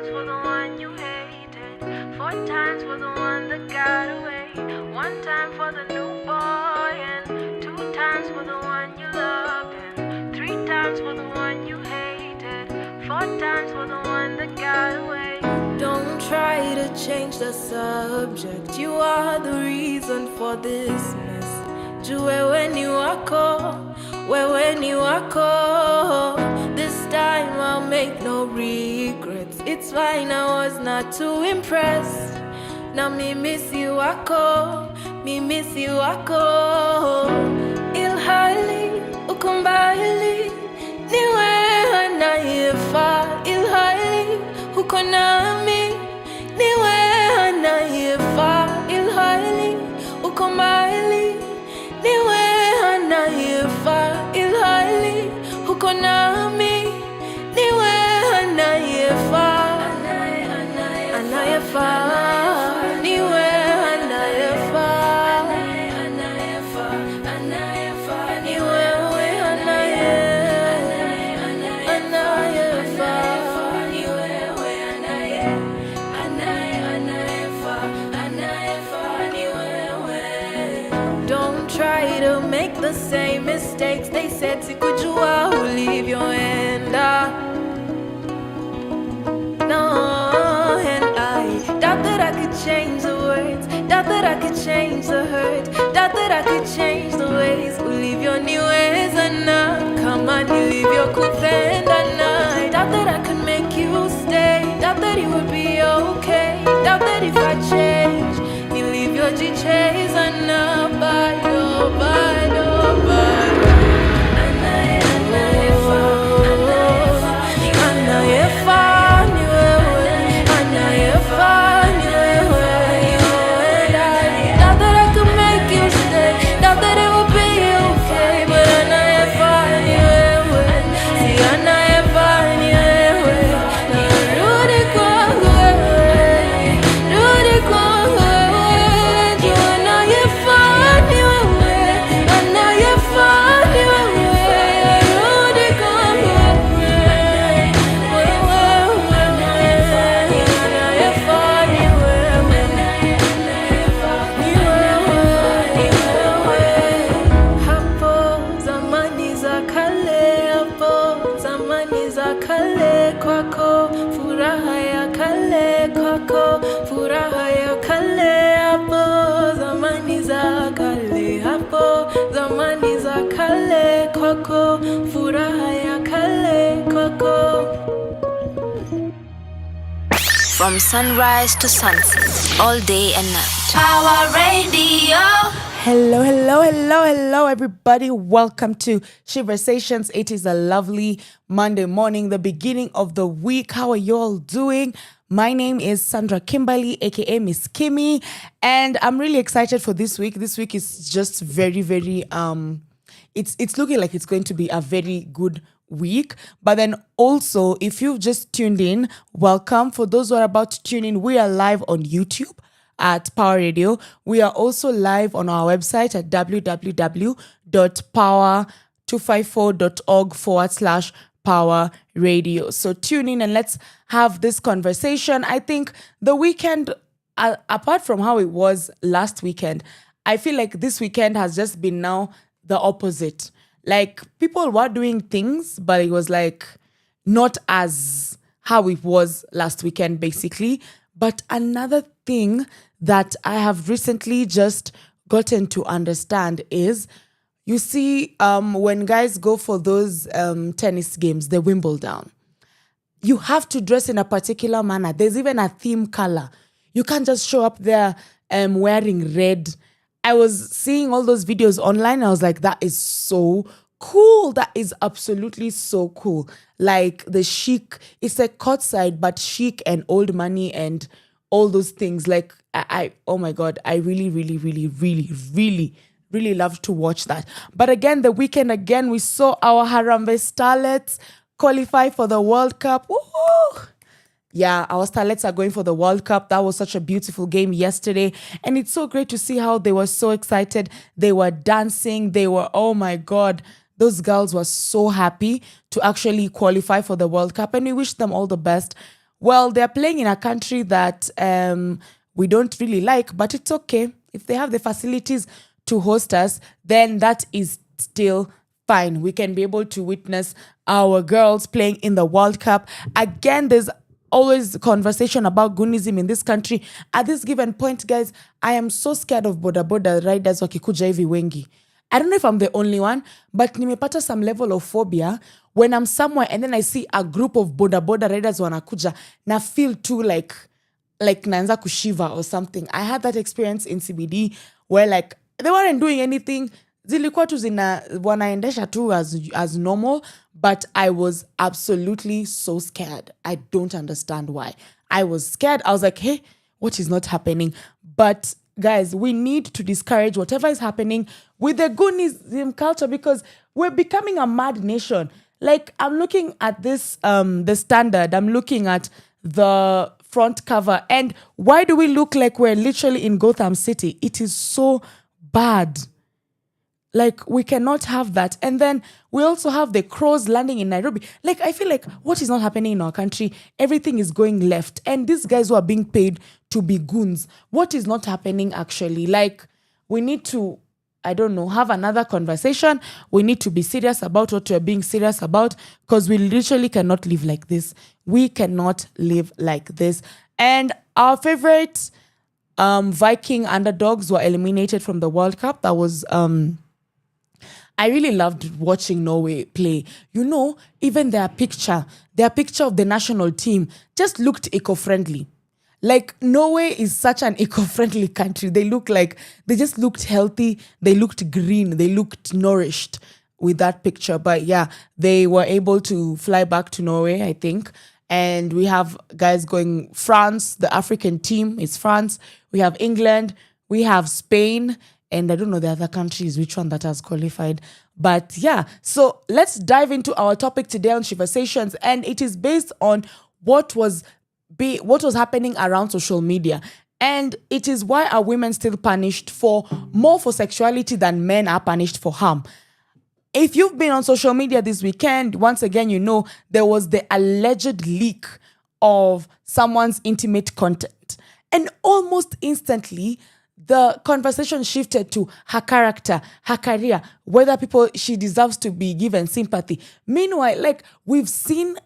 times for the one you hated, 4 times for the one that got away, 1 time for the new boy, and 2 times for the one you loved, and 3 times for the one you hated, 4 times for the one that got away. Don't try to change the subject. You are the reason for this mess. Wewe ni wako. This time I'll make no regrets. It's fine, I was not too impressed. Now me miss you wako. Ilhali ukumbali niwe anayefaa. Ilhali uko nami niwe anayefaa. Ilhali uko mbali niwe anayefaa. Ilhali uko nami niwe anayefaa. Anayefaa niwe anayefaa. Ni wewe Don't try to make the same mistakes. They said sikujua ulivyoenda. No, and I doubt that I could change the words, doubt that I could change the hurt, doubt that I could change the ways. Ulivyoniweza na kama nilivyokupenda na I doubt that I could make you stay, doubt that it would be okay, doubt that if I change nilivyojicheza na bado anayefaa ni wewe, anayefaa ni wewe. Doubt that I could make you stay, doubt that it would be okay, but anayefaa ni wewe, si anayefaa ni wewe. Narudi kwangu wewe, rudi kwangu wewe, juu anayefaa ni wewe, anayefaa ni wewe. Rudi kwangu wewe, kwako furaha ya kale, kwako furaha ya kale, hapo zamani za kale, hapo zamani za kale, kwako furaha ya kale, kwako. From sunrise to sunset, all day and night. Power Radio. Hello, everybody. Welcome to Sheversations. It is a lovely Monday morning, the beginning of the week. How are you all doing? My name is Sandra Kimberly, aka Miss Kimmy, and I'm really excited for this week. This week is just very, very it's looking like it's going to be a very good week. But then also, if you've just tuned in, welcome. For those who are about to tune in, we are live on YouTube at Power Radio. We are also live on our website at www.power254.org/Power Radio. So tune in and let's have this conversation. I think the weekend, apart from how it was last weekend, I feel like this weekend has just been now the opposite. Like, people were doing things, but it was like not as how it was last weekend, basically. But another thing that I have recently just gotten to understand is, you see, when guys go for those tennis games, the Wimbledon, you have to dress in a particular manner. There's even a theme color. You can't just show up there wearing red. I was seeing all those videos online. I was like, that is so cool. That is absolutely so cool. Like the chic, it's like courtside, but chic and old money and all those things. Like, I oh my God, I really love to watch that. But again, the weekend again, we saw our Harambee starlets qualify for the World Cup. Woo! Yeah, our starlets are going for the World Cup. That was such a beautiful game yesterday. And it's so great to see how they were so excited. They were dancing. They were, oh my God, those girls were so happy to actually qualify for the World Cup. And we wish them all the best. Well, they're playing in a country that we don't really like, but it's okay. If they have the facilities to host us, then that is still fine. We can be able to witness our girls playing in the World Cup. Again, there's always conversation about goonism in this country. At this given point, guys, I am so scared of boda boda riders wakikuja hivi wengi. I don't know if I'm the only one, but nimepata some level of phobia when I'm somewhere and then I see a group of boda boda riders wanakuja na feel too like naanza kushiva or something. I had that experience in CBD where like they weren't doing anything. Zilikuwa tu wanaendesha tu as normal, but I was absolutely so scared. I don't understand why. I was scared. I was like, hey, what is not happening? But guys, we need to discourage whatever is happening with the goonism culture because we're becoming a mad nation. Like, I'm looking at this, the Standard. I'm looking at the front cover. And why do we look like we're literally in Gotham City? It is so bad. Like, we cannot have that. And then we also have the crows landing in Nairobi. Like, I feel like what is not happening in our country, everything is going left. And these guys who are being paid to be goons, what is not happening actually? Like, we need to, I don't know, have another conversation. We need to be serious about what we're being serious about because we literally cannot live like this. We cannot live like this. And our favorite Viking underdogs were eliminated from the World Cup. That was... I really loved watching Norway play. You know, even their picture of the national team just looked eco-friendly. Like, Norway is such an eco-friendly country. They just looked healthy. They looked green. They looked nourished with that picture. But yeah, they were able to fly back to Norway, I think. And we have guys going France. The African team is France. We have England. We have Spain. And I don't know the other countries, which one that has qualified. But yeah, so let's dive into our topic today on Sheversations. And it is based on what was happening around social media. And it is why are women still punished more for sexuality than men are punished for harm. If you've been on social media this weekend, once again, you know, there was the alleged leak of someone's intimate content. And almost instantly, the conversation shifted to her character, her career, whether she deserves to be given sympathy. Meanwhile, like, we've seen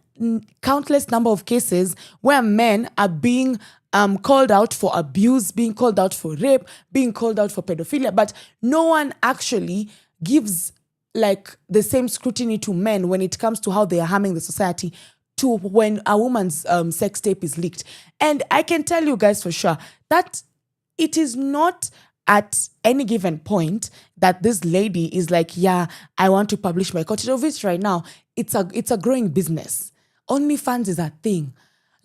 countless number of cases where men are being called out for abuse, being called out for rape, being called out for pedophilia, but no one actually gives like the same scrutiny to men when it comes to how they are harming the society to when a woman's sex tape is leaked. And I can tell you guys for sure that it is not at any given point that this lady is like, yeah, I want to publish my content of it right now. It's a growing business. OnlyFans is a thing.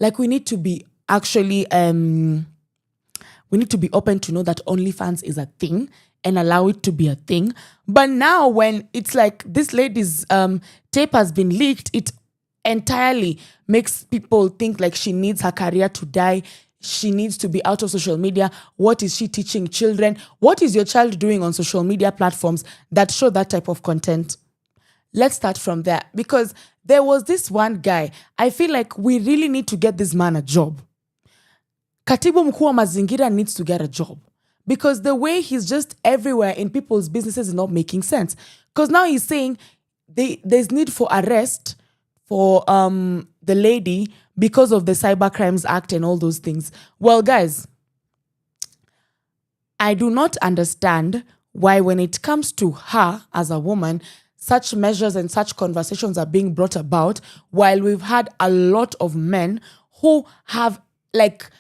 Like, we need to be actually, we need to be open to know that OnlyFans is a thing and allow it to be a thing. But now when it's like this lady's tape has been leaked, it entirely makes people think like she needs her career to die. She needs to be out of social media. What is she teaching children? What is your child doing on social media platforms that show that type of content? Let's start from there, because there was this one guy. I feel like we really need to get this man a job. Katibu mkuu wa mazingira needs to get a job, because the way he's just everywhere in people's businesses is not making sense. Because now he's saying there's need for arrest for the lady because of the Cyber Crimes Act and all those things. Well, guys, I do not understand why when it comes to her as a woman, such measures and such conversations are being brought about, while we've had a lot of men who have like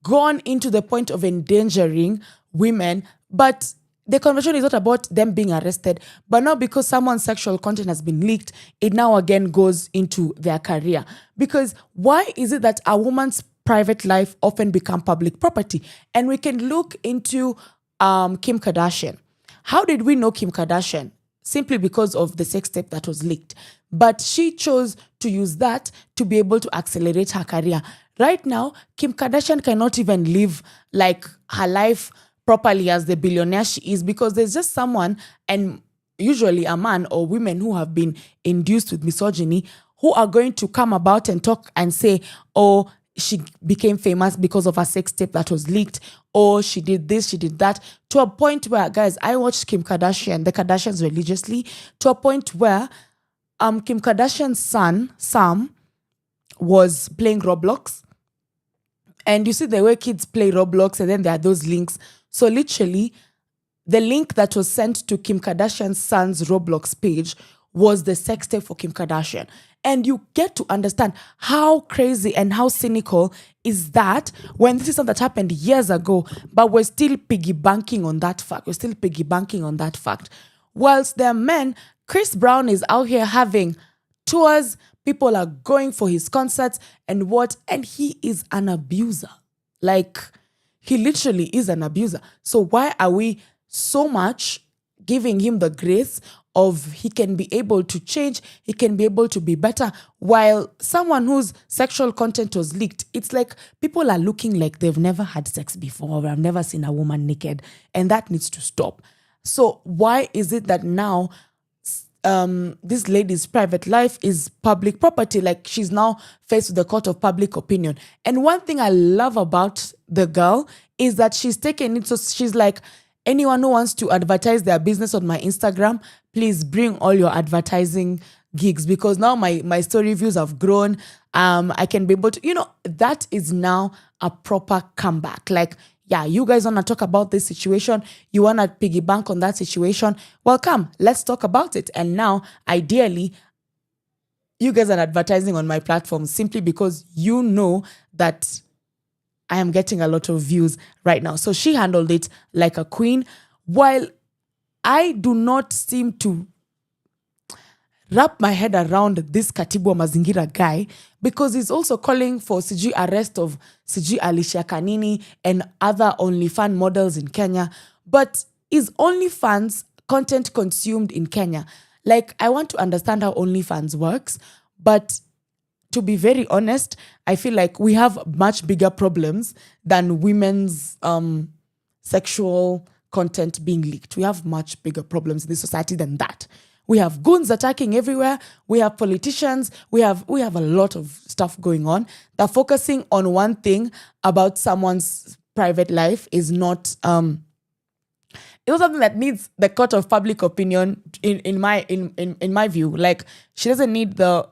gone into the point of endangering women, but the conversation is not about them being arrested, but now because someone's sexual content has been leaked, it now again goes into their career. Because why is it that a woman's private life often become public property? And we can look into Kim Kardashian. How did we know Kim Kardashian? Simply because of the sex tape that was leaked. But she chose to use that to be able to accelerate her career. Right now, Kim Kardashian cannot even live like her life properly as the billionaire she is, because there's just someone, and usually a man or women who have been induced with misogyny, who are going to come about and talk and say, oh, she became famous because of a sex tape that was leaked, or she did this, she did that, to a point where, guys, I watched the Kardashians religiously, to a point where Kim Kardashian's son, Sam, was playing Roblox. And you see the way kids play Roblox, and then there are those links. So literally, the link that was sent to Kim Kardashian's son's Roblox page was the sex tape for Kim Kardashian. And you get to understand how crazy and how cynical is that when this is something that happened years ago, but we're still piggy banking on that fact. Whilst there are men, Chris Brown is out here having tours, people are going for his concerts and he is an abuser. Like, he literally is an abuser. So why are we so much giving him the grace of he can be able to change, he can be able to be better, while someone whose sexual content was leaked, it's like people are looking like they've never had sex before, or I've never seen a woman naked, and that needs to stop. So why is it that now this lady's private life is public property? Like, she's now faced with the court of public opinion. And one thing I love about the girl is that she's taken it, so she's like, anyone who wants to advertise their business on my Instagram, please bring all your advertising gigs, because now my story views have grown. I can be able to, that is now a proper comeback. Like, yeah, you guys want to talk about this situation, you want to piggy bank on that situation, well, come, let's talk about it. And now, ideally, you guys are advertising on my platform simply because you know that I am getting a lot of views right now. So she handled it like a queen. While I do not seem to wrap my head around this Katibu wa Mazingira guy, because he's also calling for CG arrest of CG Alicia Kanini and other OnlyFans models in Kenya. But is OnlyFans content consumed in Kenya? Like, I want to understand how OnlyFans works, but to be very honest, I feel like we have much bigger problems than women's sexual content being leaked. We have much bigger problems in this society than that. We have goons attacking everywhere. We have politicians. We have a lot of stuff going on. That focusing on one thing about someone's private life is not it's something that needs the court of public opinion in my view. Like, she doesn't need the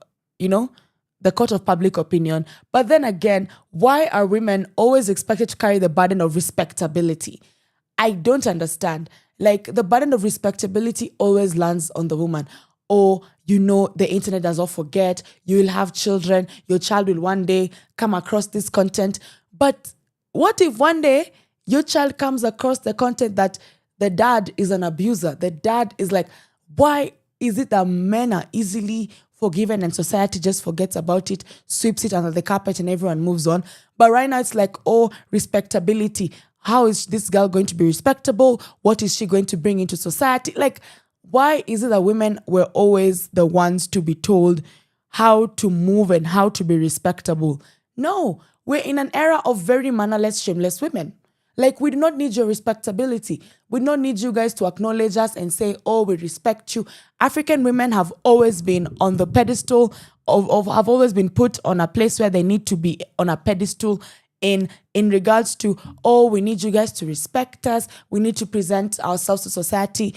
court of public opinion. But then again, why are women always expected to carry the burden of respectability? I don't understand. Like, the burden of respectability always lands on the woman. Or, the internet does not forget. You will have children. Your child will one day come across this content. But what if one day your child comes across the content that the dad is an abuser? The dad is like, why is it that men are easily forgiven and society just forgets about it, sweeps it under the carpet, and everyone moves on? But right now it's like, respectability. How is this girl going to be respectable? What is she going to bring into society? Like, why is it that women were always the ones to be told how to move and how to be respectable? No, we're in an era of very mannerless, shameless women. Like, we do not need your respectability. We do not need you guys to acknowledge us and say, we respect you. African women have always been on the pedestal have always been put on a place where they need to be on a pedestal in regards to, we need you guys to respect us. We need to present ourselves to society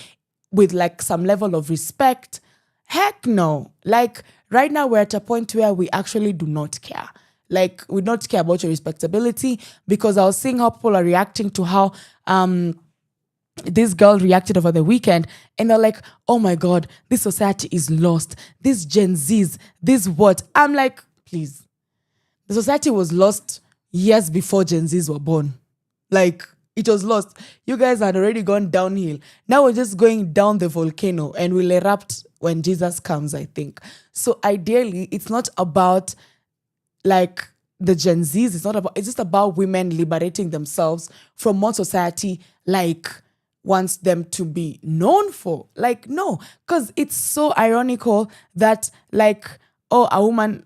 with like some level of respect. Heck no. Like, right now we're at a point where we actually do not care. Like, we don't care about your respectability, because I was seeing how people are reacting to how this girl reacted over the weekend, and they're like, oh my God, this society is lost. This Gen Zs, this what? I'm like, please. The society was lost years before Gen Zs were born. Like, it was lost. You guys had already gone downhill. Now we're just going down the volcano, and we'll erupt when Jesus comes, I think. So ideally, it's not about like the Gen Zs. It's just about women liberating themselves from what society like wants them to be known for. Like, no, because it's so ironical that like, a woman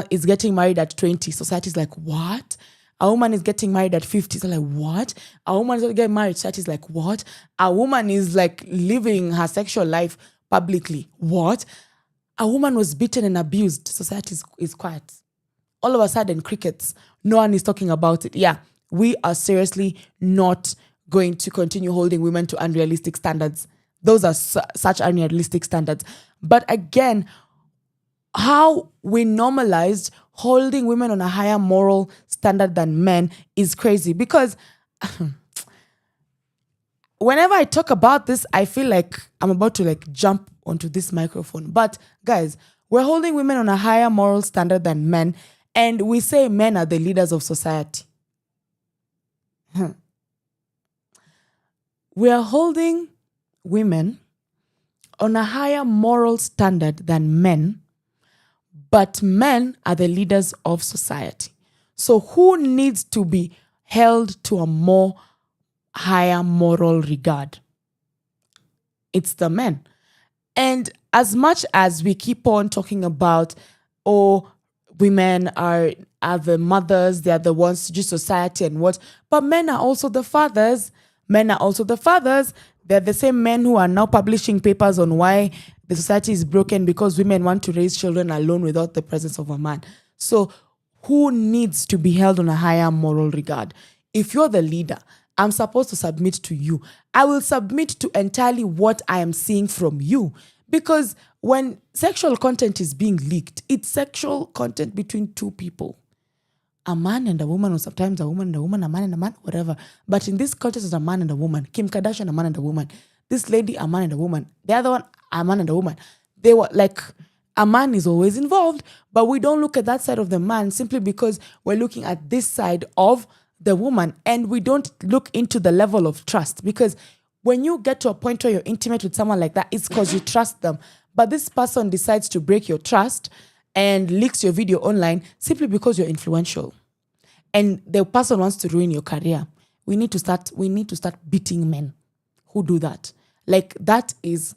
is getting married at 20. Society's like, what? A woman is getting married at 50. So like, what? A woman is getting married. Society's like, what? A woman is like living her sexual life publicly. What? A woman was beaten and abused. Society is quiet. all of a sudden, crickets, no one is talking about it. Yeah, we are seriously not going to continue holding women to unrealistic standards. Those are such unrealistic standards. But again, how we normalized holding women on a higher moral standard than men is crazy, because whenever I talk about this, I feel like I'm about to jump onto this microphone. But guys, we're holding women on a higher moral standard than men, and we say men are the leaders of society. We are holding women on a higher moral standard than men, but men are the leaders of society. So who needs to be held to a more higher moral regard? It's the men. And as much as we keep on talking about, women are the mothers, they are the ones to do society and what, but men are also the fathers. Men are also the fathers. They're the same men who are now publishing papers on why the society is broken because women want to raise children alone without the presence of a man. So who needs to be held on a higher moral regard? If you're the leader, I'm supposed to submit to you. I will submit to entirely what I am seeing from you. Because when sexual content is being leaked, it's sexual content between two people. A man and a woman, or sometimes a woman and a woman, a man and a man, whatever. But in this context, it's a man and a woman. Kim Kardashian, a man and a woman. This lady, a man and a woman. The other one, a man and a woman. They were a man is always involved, but we don't look at that side of the man simply because we're looking at this side of the woman, and we don't look into the level of trust. Because when you get to a point where you're intimate with someone like that, it's because you trust them. But this person decides to break your trust and leaks your video online simply because you're influential. And the person wants to ruin your career. We need to start beating men who do that. That is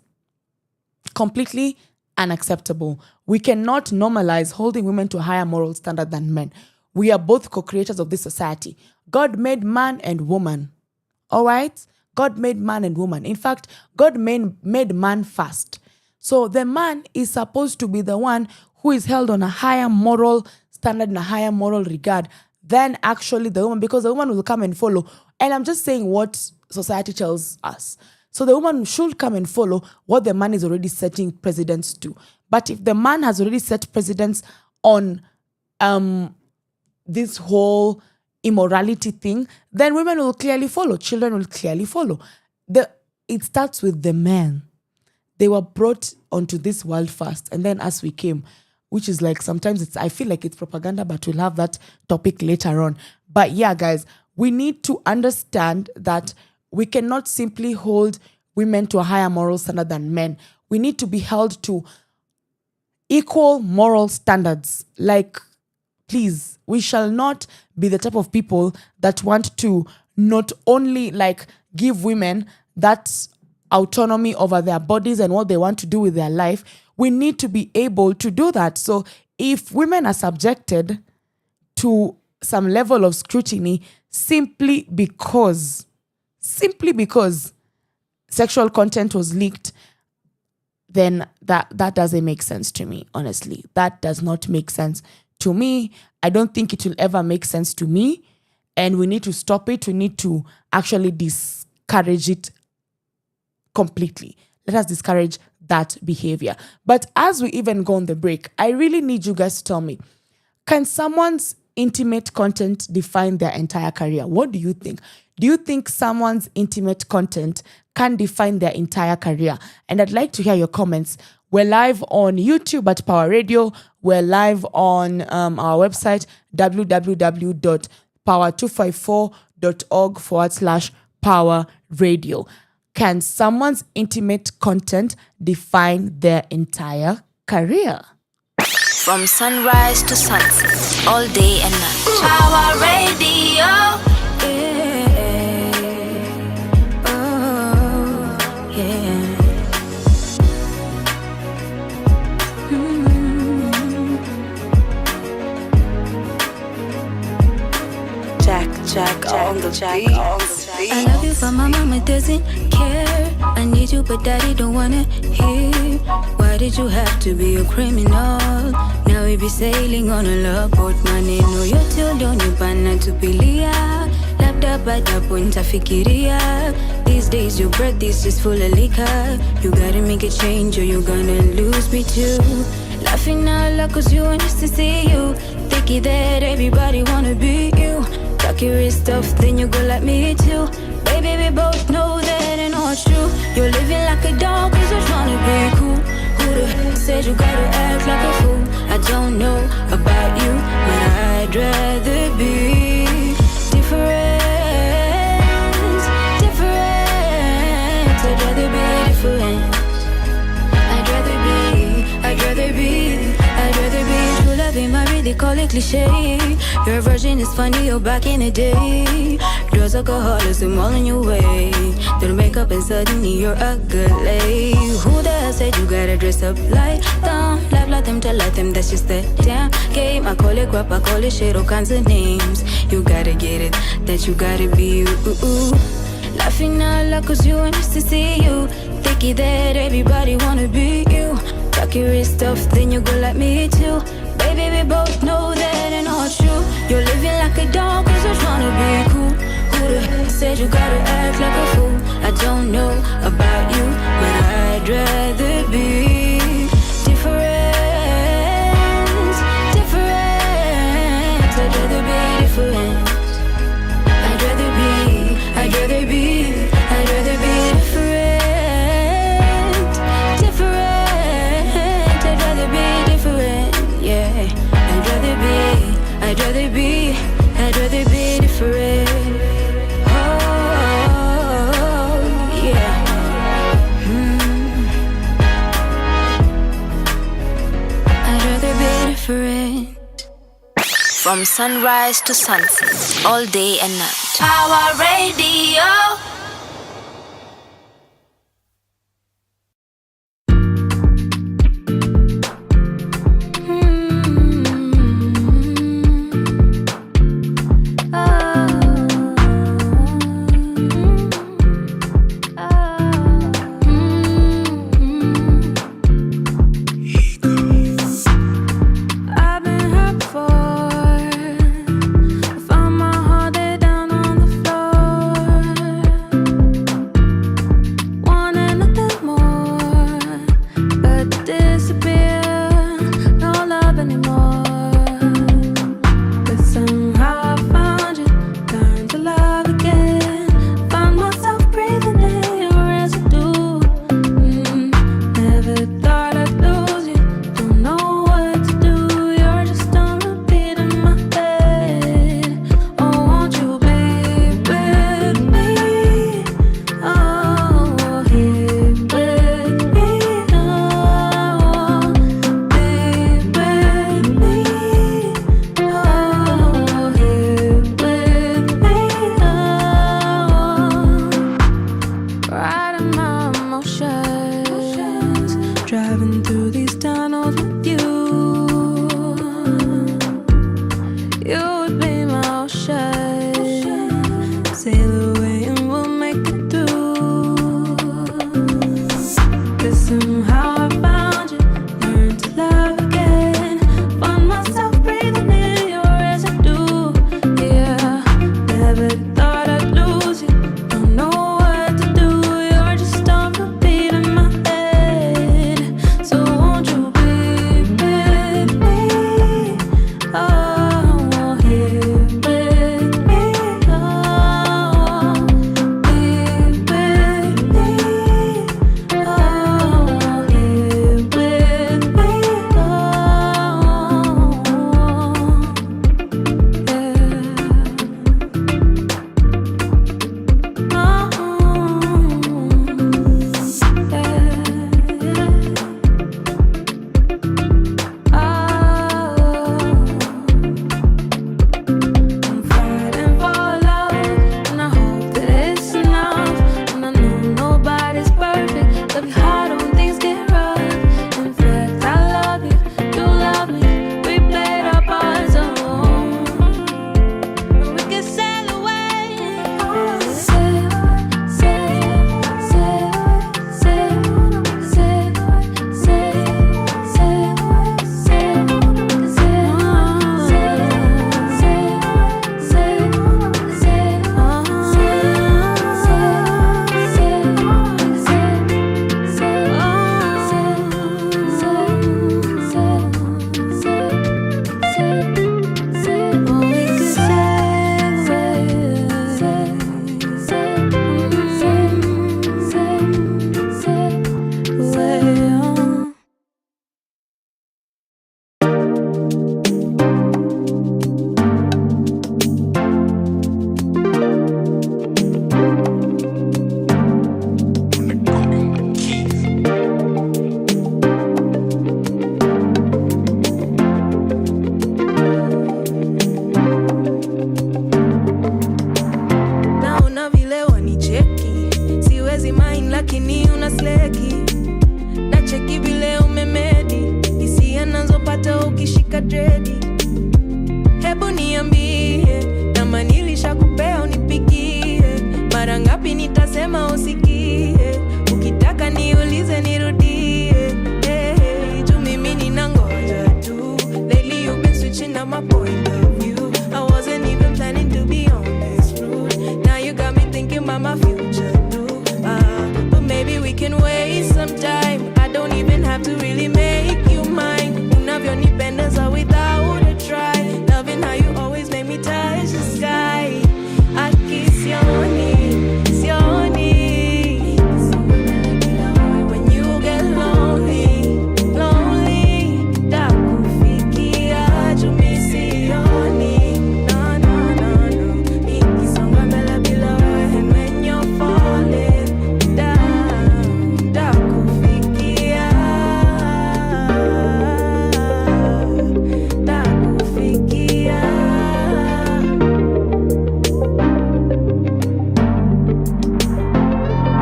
completely unacceptable. We cannot normalize holding women to a higher moral standard than men. We are both co-creators of this society. God made man and woman. All right? God made man and woman. In fact, God made man first. So the man is supposed to be the one who is held on a higher moral standard and a higher moral regard than actually the woman, because the woman will come and follow. And I'm just saying what society tells us. So the woman should come and follow what the man is already setting precedents to. But if the man has already set precedents on this whole immorality thing, then women will clearly follow. Children will clearly follow. It starts with the men. They were brought onto this world first, and then as we came, which is sometimes I feel like it's propaganda, but we'll have that topic later on. But yeah, guys, we need to understand that we cannot simply hold women to a higher moral standard than men. We need to be held to equal moral standards. Please, we shall not be the type of people that want to not only give women that autonomy over their bodies and what they want to do with their life. We need to be able to do that. So if women are subjected to some level of scrutiny simply because sexual content was leaked, then that doesn't make sense to me, honestly. That does not make sense to me. I don't think it will ever make sense to me. And we need to stop it. We need to actually discourage it completely. Let us discourage that behavior. But as we even go on the break, I really need you guys to tell me, can someone's intimate content define their entire career? What do you think? Do you think someone's intimate content can define their entire career? And I'd like to hear your comments. We're live on YouTube at Power Radio. We're live on our website, www.power254.org/Power Radio. Can someone's intimate content define their entire career? From sunrise to sunset, all day and night. Power Radio. Yeah. Oh, yeah. Jack Jack on the beats. I love you, but my mama doesn't care. I need you, but daddy don't wanna hear. Why did you have to be a criminal? Now we be sailing on a love boat. Maneno yote ulionipa tupilia, labda baada punta fikiria. These days your breath is just full of liquor. You gotta make a change or you're gonna lose me too. Laughing out loud cause you want us to see you. Thinking that everybody wanna be you. Talk your stuff, then you go like me too. Baby, we both know that ain't not true. You're living like a dog cause you're trying to be cool. Who the hell said you gotta act like a fool? I don't know about you, but I'd rather be different. I'd rather be different. I'd rather be true loving, my really call it cliche. Your version is funny, you're back in the day. Girls alcoholics, I'm all in your way. Do the makeup and suddenly you're ugly. Who the hell said you gotta dress up like them? Laugh like them, tell like them, that's just the damn game. I call it crap, I call it shit, all kinds of names. You gotta get it, that you gotta be you. Laughing out loud cause you want us to see you. Thinking that everybody wanna be you. Talk your stuff, then you go like me too. Baby, we both know that ain't not true. You're living like a dog cause you're trying to be cool. Who the hell said you gotta act like a fool? I don't know about you, but I'd rather be different. I'd rather be different. I'd rather be different. Yeah, I'd rather be different. Oh, yeah. I'd rather be different. From sunrise to sunset, all day and night. Power Radio. Found my heart there down on the floor. dredi. Hebu niambie, kama nilishakupea unipigie. Mara ngapi nitasema usikie. Ukitaka niulize nirudie. Hey, juu mimi ninangoja tu. Lately you've been switching up my point of view. I wasn't even planning to be on this route. Now you got me thinking about my future too. But maybe we can waste some time. I don't even have to really make you mine. Unavyonipendeza without a try. Loving how you always make me touch the sky. Akisioni, sioni. When you get lonely, lonely, takufikia jumi sioni. No, no, no, no. Nikisonga mbele bila wewe, and when you're falling down, takufikia, takufikia.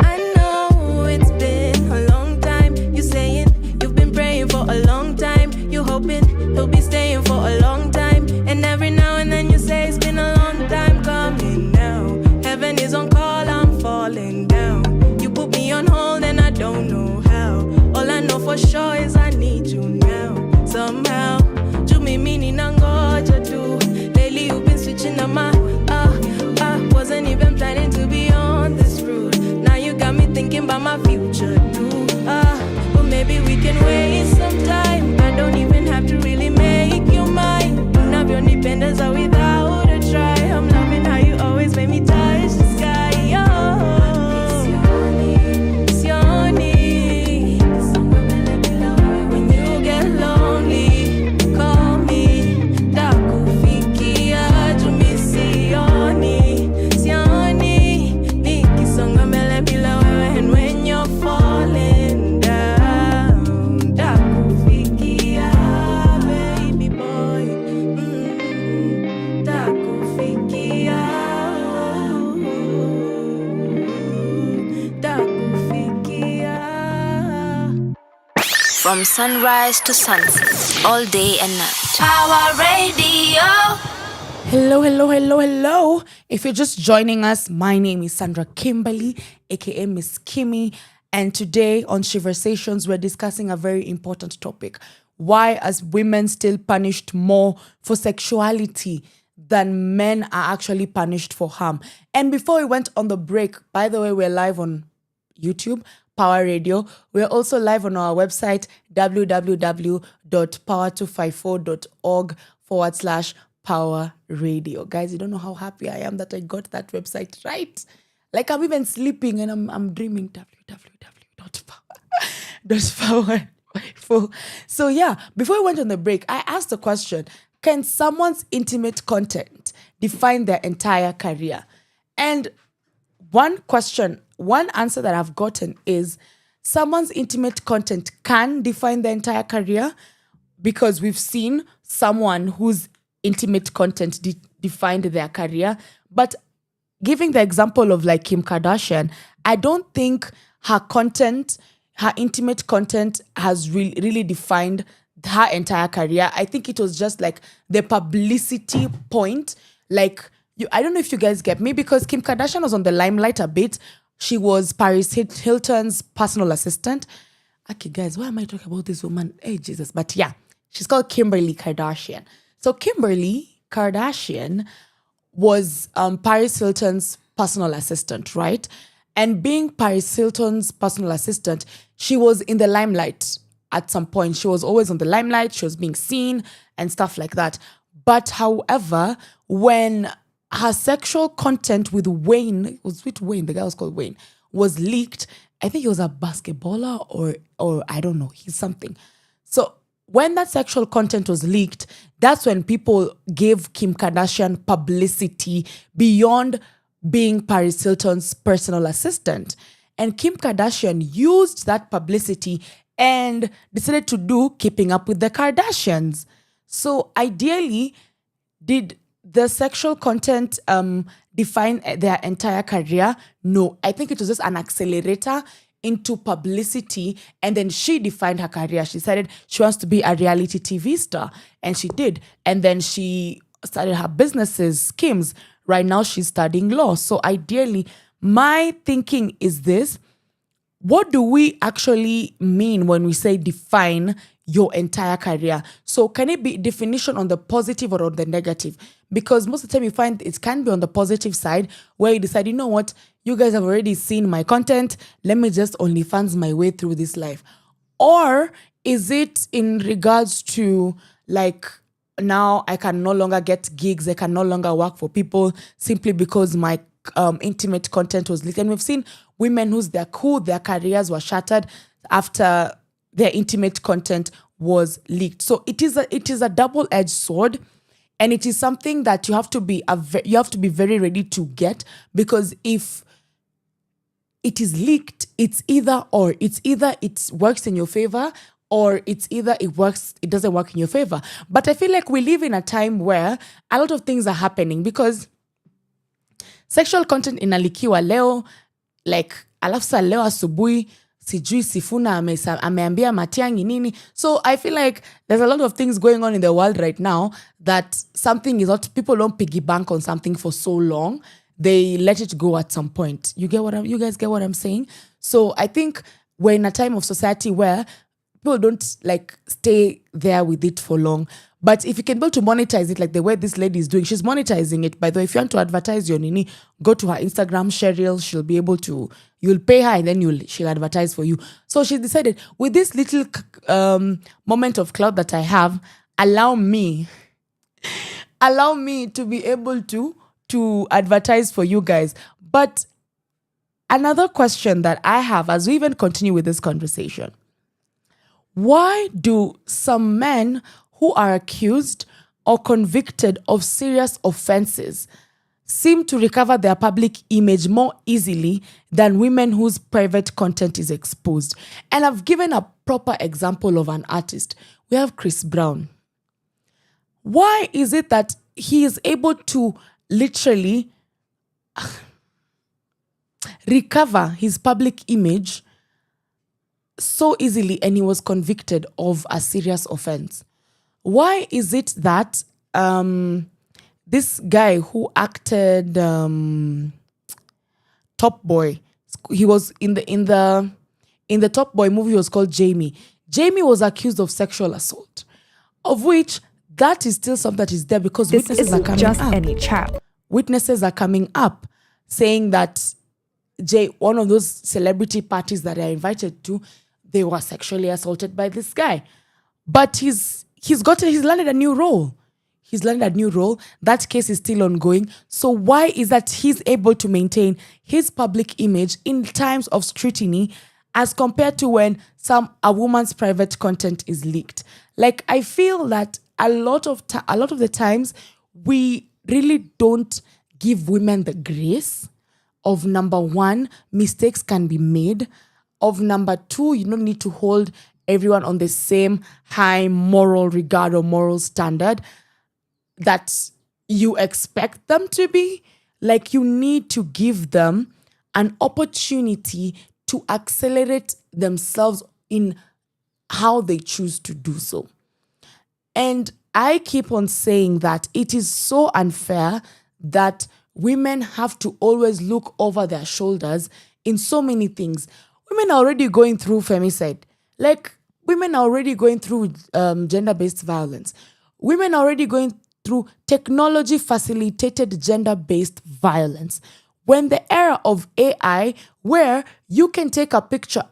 I know it's been a long time. You saying you've been praying for a long time. You hoping he'll be staying for a long time. And every now and then you say it's been a long time coming now. Heaven is on call, I'm falling down. You put me on hold and I don't know how. All I know for sure is I need you now. Somehow, Jumi mini nangoja tu. Lately you've been switching on my wasn't even planning to be on this route. Now you got me thinking about my future too. But maybe we can waste some time. I don't even have to really make you mine. Unavyonipendeza without a try. I'm loving how you always make me touch the sky. Sioni. When you get lonely, call me. Takufikia jumi sioni. Sioni. Nikisonga mbele bila wewe, and when you're falling down, takufikia, baby boy. Takufikia. Takufikia. From sunrise to sunset, all day and night. Power Radio. Hello, hello, hello, hello. If you're just joining us, my name is Sandra Kimberly, aka Miss Kimmy. And today on Sheversations, we're discussing a very important topic. Why are women still punished more for sexuality than men are actually punished for harm? And before we went on the break, by the way, we're live on YouTube, Power Radio. We're also live on our website, www.power254.org/Power Radio. Guys, you don't know how happy I am that I got that website right. Like I'm even sleeping and I'm dreaming www.power.power. So yeah, before we went on the break, I asked the question, can someone's intimate content define their entire career? And one answer that I've gotten is someone's intimate content can define their entire career, because we've seen someone whose intimate content defined their career. But giving the example of like Kim Kardashian, I don't think her intimate content has really defined her entire career. I think it was just like the publicity point. Like, I don't know if you guys get me, because Kim Kardashian was on the limelight a bit. She was Paris Hilton's personal assistant. Okay, guys, why am I talking about this woman? Hey, Jesus. But yeah, she's called Kimberly Kardashian. So Kimberly Kardashian was Paris Hilton's personal assistant, right? And being Paris Hilton's personal assistant, she was in the limelight at some point. She was always on the limelight. She was being seen and stuff like that. But however, when her sexual content with Wayne, it was with Wayne, the guy was called Wayne, was leaked, I think he was a basketballer or I don't know, he's something. So when that sexual content was leaked, that's when people gave Kim Kardashian publicity beyond being Paris Hilton's personal assistant. And Kim Kardashian used that publicity and decided to do Keeping Up with the Kardashians. So ideally, did the sexual content define their entire career? No, I think it was just an accelerator into publicity, and then she defined her career. She decided she wants to be a reality TV star, and she did. And then she started her businesses, Kim's. Right now, she's studying law. So ideally, my thinking is this: what do we actually mean when we say define your entire career? So can it be definition on the positive or on the negative? Because most of the time you find it can be on the positive side, where you decide, you know what, you guys have already seen my content, let me just OnlyFans my way through this life. Or is it in regards to like, now I can no longer get gigs, I can no longer work for people simply because my intimate content was leaked? And we've seen women whose their careers were shattered after their intimate content was leaked. So it is a double-edged sword, and it is something that you have to be very ready to get, because if it is leaked, it's either it works in your favor, or it's either it doesn't work in your favor. But I feel like we live in a time where a lot of things are happening, because sexual content inalikiwa leo, like alafu sa leo asubuhi sijui Sifuna ameambia Matiang'i nini. So I feel like there's a lot of things going on in the world right now that something is not, people don't piggy bank on something for so long. They let it go at some point. You guys get what I'm saying? So I think we're in a time of society where people don't like stay there with it for long. But if you can be able to monetize it like the way this lady is doing, she's monetizing it. By the way, if you want to advertise your nini, go to her Instagram, Cheryl. She'll be able to, you'll pay her and then she'll advertise for you. So she decided, with this little moment of clout that I have, allow me to be able to advertise for you guys. But another question that I have as we even continue with this conversation: why do some men who are accused or convicted of serious offenses seem to recover their public image more easily than women whose private content is exposed? And I've given a proper example of an artist. We have Chris Brown. Why is it that he is able to literally recover his public image so easily, and he was convicted of a serious offense? Why is it that this guy who acted Top Boy, he was in the Top Boy movie, was called Jamie. Jamie was accused of sexual assault, of which that is still something that is there, because witnesses are coming up. Witnesses are coming up saying that one of those celebrity parties that I invited to, they were sexually assaulted by this guy. But he's landed a new role. That case is still ongoing. So why is that he's able to maintain his public image in times of scrutiny as compared to when a woman's private content is leaked? Like, I feel that a lot of the times we really don't give women the grace of, number one, mistakes can be made. Of number two, you don't need to hold everyone on the same high moral regard or moral standard that you expect them to be. Like, you need to give them an opportunity to accelerate themselves in how they choose to do so. And I keep on saying that it is so unfair that women have to always look over their shoulders in so many things. Women are already going through femicide. Like, women are already going through gender-based violence. Women are already going through technology-facilitated gender-based violence. When the era of AI, where you can take a picture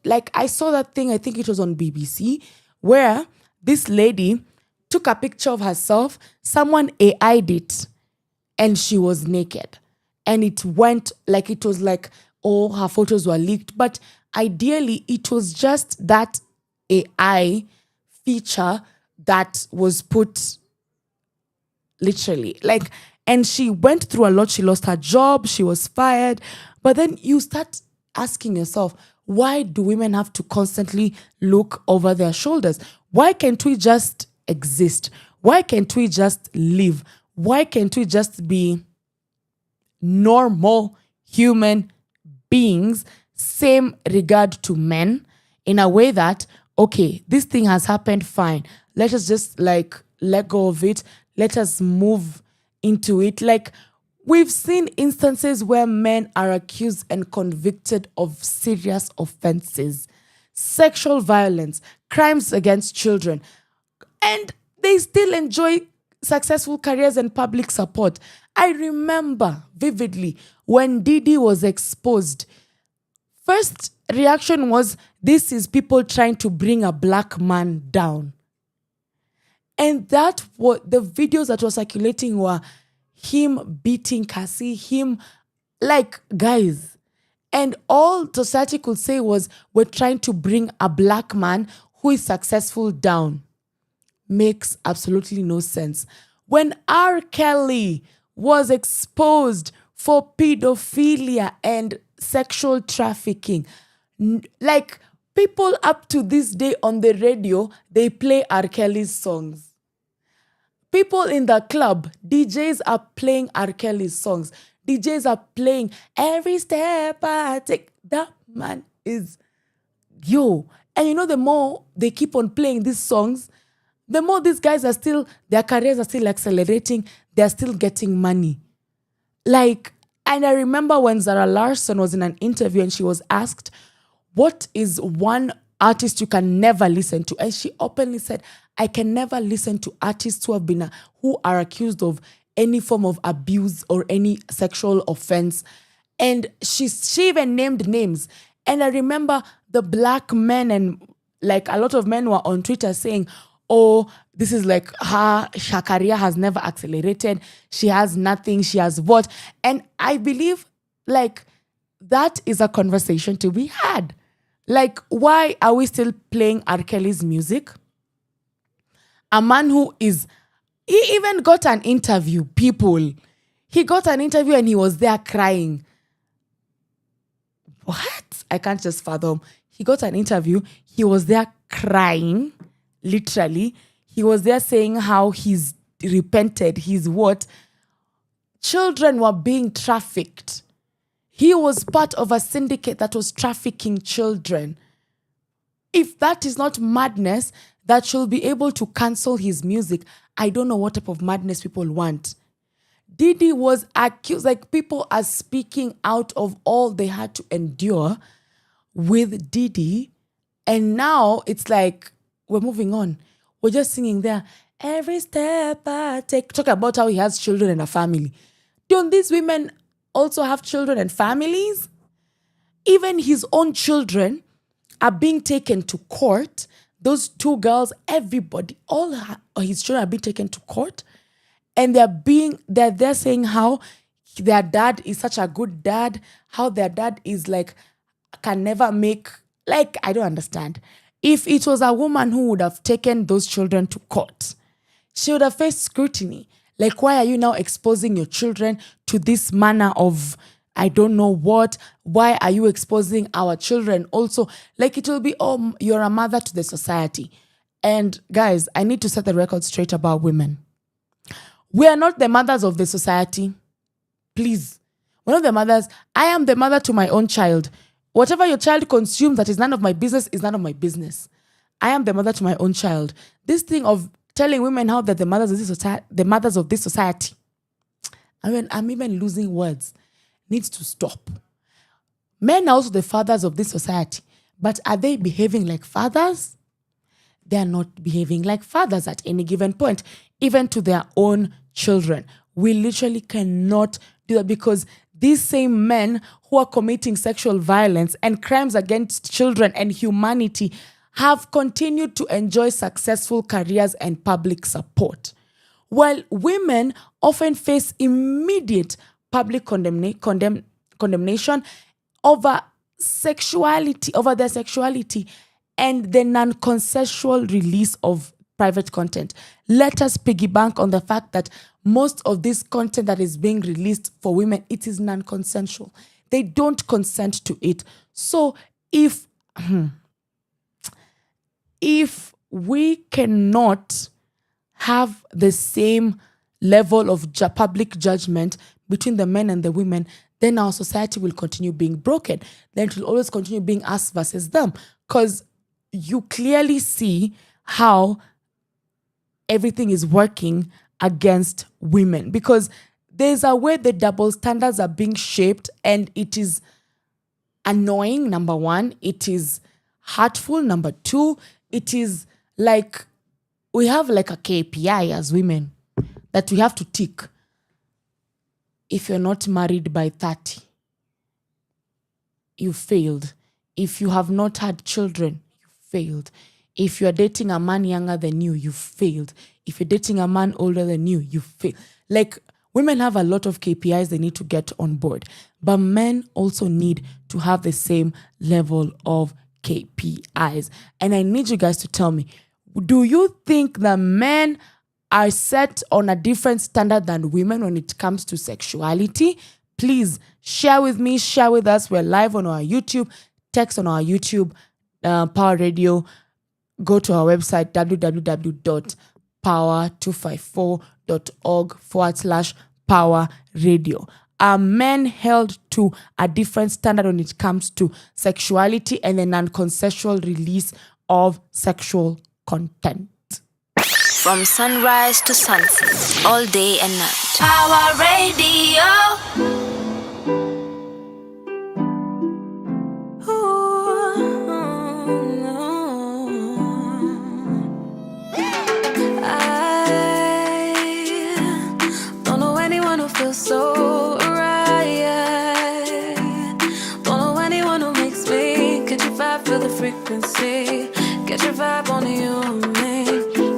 like, I saw that thing, I think it was on BBC, where this lady took a picture of herself, someone AI'd it, and she was naked. And it went like, it was like, oh, her photos were leaked. But ideally, it was just that AI feature that was put literally. Like, and she went through a lot. She lost her job. She was fired. But then you start asking yourself, why do women have to constantly look over their shoulders? Why can't we just exist? Why can't we just live? Why can't we just be normal human beings same regard to men in a way that, okay, this thing has happened, fine. Let us just like let go of it. Let us move into it. Like, we've seen instances where men are accused and convicted of serious offenses, sexual violence, crimes against children, and they still enjoy successful careers and public support. I remember vividly when Didi was exposed. First reaction was, this is people trying to bring a black man down. And that what the videos that were circulating were him beating Cassie, him like, guys. And all society could say was, we're trying to bring a black man who is successful down. Makes absolutely no sense. When R. Kelly was exposed for pedophilia and sexual trafficking, like, people up to this day on the radio, they play R. Kelly's songs. People in the club, DJs are playing R. Kelly's songs. DJs are playing Every Step I Take. That man is, yo. And you know, the more they keep on playing these songs, the more these guys are still, their careers are still accelerating. They're still getting money. Like, and I remember when Zara Larsson was in an interview and she was asked, what is one artist you can never listen to? And she openly said, I can never listen to artists who are accused of any form of abuse or any sexual offense. And she even named names. And I remember the black men, and like a lot of men were on Twitter saying, oh, this is like her career has never accelerated. She has nothing. She has what? And I believe like that is a conversation to be had. Like, why are we still playing R. Kelly's music? A man who is, he even got an interview, people. He got an interview and he was there crying. What? I can't just fathom. He got an interview. He was there crying, literally. He was there saying how he's repented. He's what? Children were being trafficked. He was part of a syndicate that was trafficking children. If that is not madness, that should be able to cancel his music, I don't know what type of madness people want. Didi was accused, like people are speaking out of all they had to endure with Didi. And now it's like, we're moving on. We're just singing there, every step I take. Talk about how he has children and a family. Don't these women also have children and families? Even his own children are being taken to court. Those two girls, everybody, all his children are being taken to court. And they're saying how their dad is such a good dad, how their dad is like, can never make, like, I don't understand. If it was a woman who would have taken those children to court, she would have faced scrutiny. Like, why are you now exposing your children to this manner of, I don't know what? Why are you exposing our children also? Like, it will be, oh, you're a mother to the society. And guys, I need to set the record straight about women. We are not the mothers of the society. Please. We're not the mothers. I am the mother to my own child. Whatever your child consumes that is none of my business is none of my business. I am the mother to my own child. This thing of telling women how they're the mothers of this society. I mean, I'm even losing words. Needs to stop. Men are also the fathers of this society. But are they behaving like fathers? They are not behaving like fathers at any given point, even to their own children. We literally cannot do that because these same men who are committing sexual violence and crimes against children and humanity have continued to enjoy successful careers and public support. While women often face immediate public condemnation over their sexuality and the non-consensual release of private content. Let us piggyback on the fact that most of this content that is being released for women, it is non-consensual. They don't consent to it. So if we cannot have the same level of public judgment between the men and the women, then our society will continue being broken. Then it will always continue being us versus them. Because you clearly see how everything is working against women. Because there's a way the double standards are being shaped, and it is annoying, number one. It is hurtful, number two. It is like we have like a KPI as women that we have to tick. If you're not married by 30, you failed. If you have not had children, you failed. If you're dating a man younger than you, you failed. If you're dating a man older than you, you failed. Like, women have a lot of KPIs they need to get on board, but men also need to have the same level of KPIs. And I need you guys to tell me, do you think that men are set on a different standard than women when it comes to sexuality? Please share with me, share with us. We're live on our YouTube. Text on our YouTube, Power Radio. Go to our website, www.power254.org/Power Radio. Are men held to a different standard when it comes to sexuality and the non-consensual release of sexual content? From sunrise to sunset, all day and night. Power Radio. So right, don't know anyone who makes me catch your vibe, feel the frequency, get your vibe on you and me,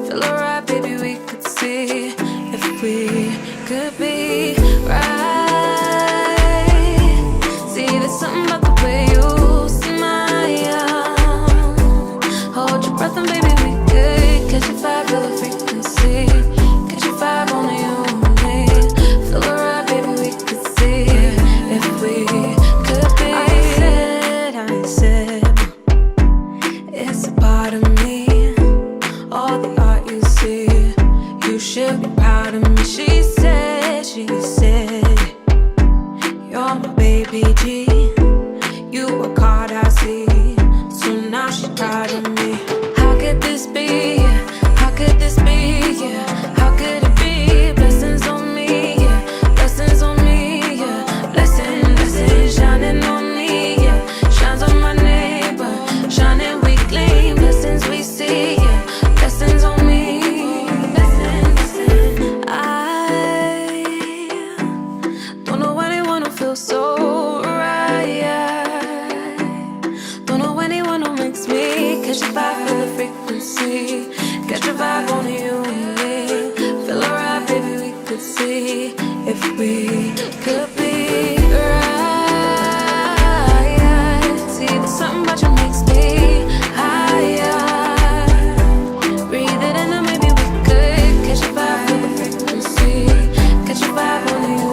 feel alright, baby. We could see if we could be right. See, there's something about the way you smile. Hold your breath and baby, we could catch your vibe, feel the frequency, get your vibe on you. Should be proud of me, she said, you're my baby G, you work hard, I see, so now she's proud of me. How could this be, how could this be, yeah, how could it be, blessings on me, yeah, blessings on me, yeah, blessings shining on me, yeah, shines on my neighbor, shining we claim, blessings we see, yeah, blessings on me. So right, don't know anyone who makes me catch your vibe, feel the frequency, get your vibe on you and me, feel alright, baby. We could see if we could be right. See, there's something about you makes me higher. Breathe it in and maybe we could catch your vibe, feel the frequency, get your vibe on you.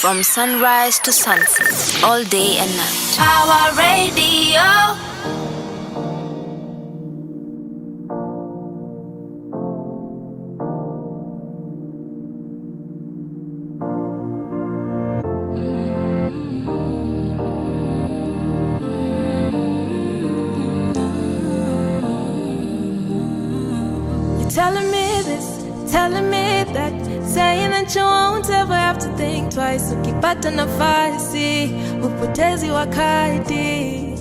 From sunrise to sunset, all day and night. Power Radio. telling me this, telling me that, saying that you won't ever have to think twice. Ukipata nafasi, upotezi wakati.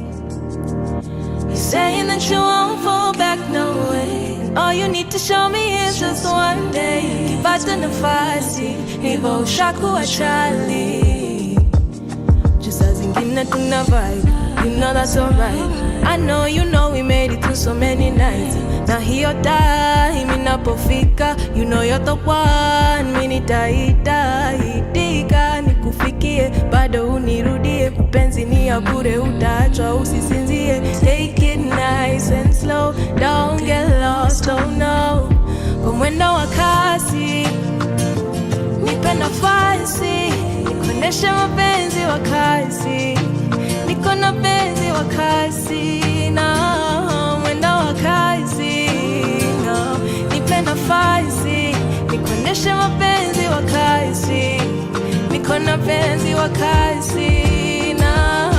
You're saying that you won't fall back, no way. And all you need to show me is just one day. Ukipata nafasi, hivyo ushakuwa chali. Just as zingine tuna vibe, you know that's alright. I know you know we made it through so many nights. Na hiyo time inapofika, you know you're the one. Mimi nitaitika nikufikie, bado unirudie. Mapenzi ni ya bure, utaachwa usisinzie. Take it nice and slow, don't get lost, oh no. Kwa mwendo wa kasi, nipe nafasi, nikuoneshe mapenzi wa kasi. Niko na penzi wa kasi, na mwendo wa kasi, no. Nipe nafasi, nikuoneshe mapenzi wa kasi. Niko na penzi wa kasi, na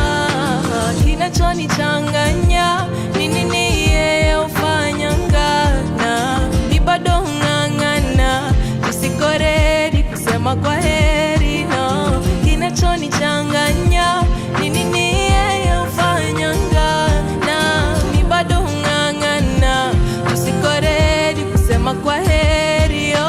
kinachonichanganya ni nini yeye ufanyangana. Ni bado ngangana, nisiko ready kusema kwa heri, no. Kinachonichanganya ni nini yeye ufanyangana. Ni bado ngangana, nisiko ready kusema kwa heri, oh.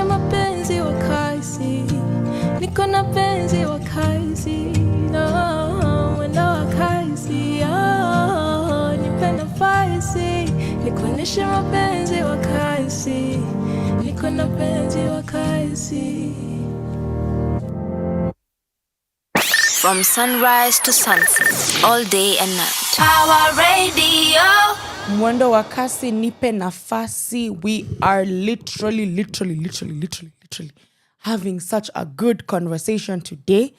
Mapenzi wa kasi, niko na penzi wa kasi, no, mwendo wa kasi, oh, nipe nafasi, nikuoneshe mapenzi wa kasi, niko na penzi wa kasi. From sunrise to sunset, all day and night. Power Radio. Mwendo wa kasi, nipe nafasi. We are literally having such a good conversation today.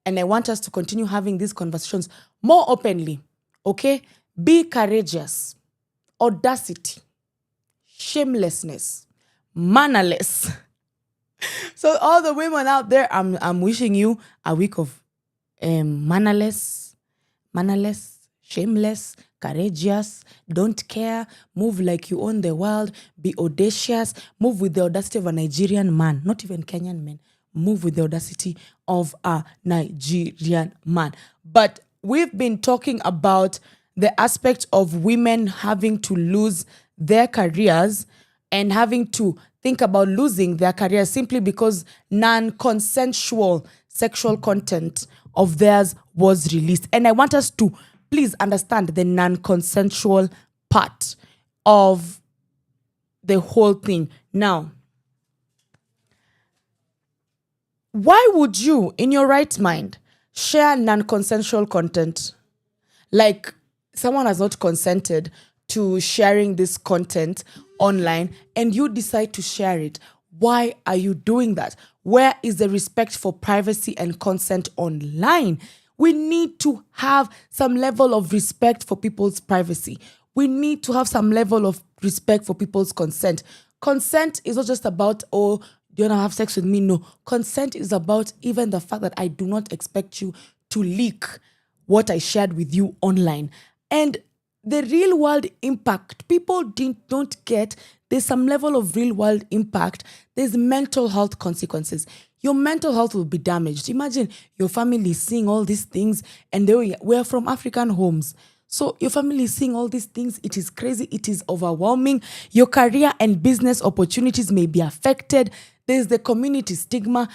And I want us to continue having these conversations more openly. Okay? Be courageous. Audacity. Shamelessness. Mannerless. So all the women out there, I'm wishing you a week of mannerless, shameless, courageous, don't care, move like you own the world, be audacious, move with the audacity of a Nigerian man, not even Kenyan men, move with the audacity of a Nigerian man. But we've been talking about the aspect of women having to lose their careers and having to think about losing their careers simply because non-consensual sexual content of theirs was released. And I want us to please understand the non-consensual part of the whole thing. Now, why would you, in your right mind, share non-consensual content? Like, someone has not consented to sharing this content online and you decide to share it. Why are you doing that? Where is the respect for privacy and consent online? We need to have some level of respect for people's privacy. We need to have some level of respect for people's consent. Consent is not just about, oh, do you want to have sex with me? No. Consent is about even the fact that I do not expect you to leak what I shared with you online. And the real world impact, people don't get, there's some level of real world impact. There's mental health consequences. Your mental health will be damaged. Imagine your family is seeing all these things and we're from African homes. So your family is seeing all these things. It is crazy. It is overwhelming. Your career and business opportunities may be affected. There's the community stigma.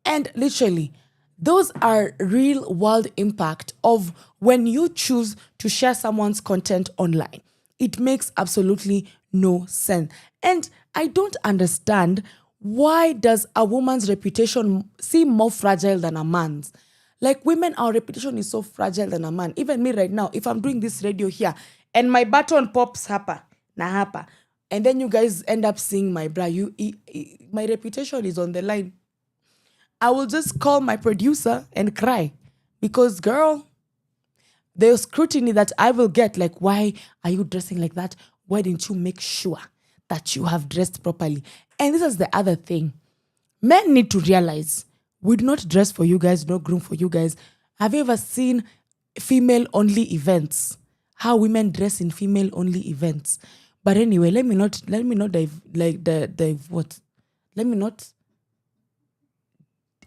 And literally, those are real world impact of when you choose to share someone's content online. It makes absolutely no sense. And I don't understand, why does a woman's reputation seem more fragile than a man's? Like, women, our reputation is so fragile than a man. Even me right now, if I'm doing this radio here and my button pops hapa, na hapa, and then you guys end up seeing my bra, my reputation is on the line. I will just call my producer and cry because, girl, the scrutiny that I will get, like, why are you dressing like that? Why didn't you make sure that you have dressed properly? And this is the other thing. Men need to realize we do not dress for you guys, not groom for you guys. Have you ever seen female-only events? How women dress in female-only events? But anyway, let me not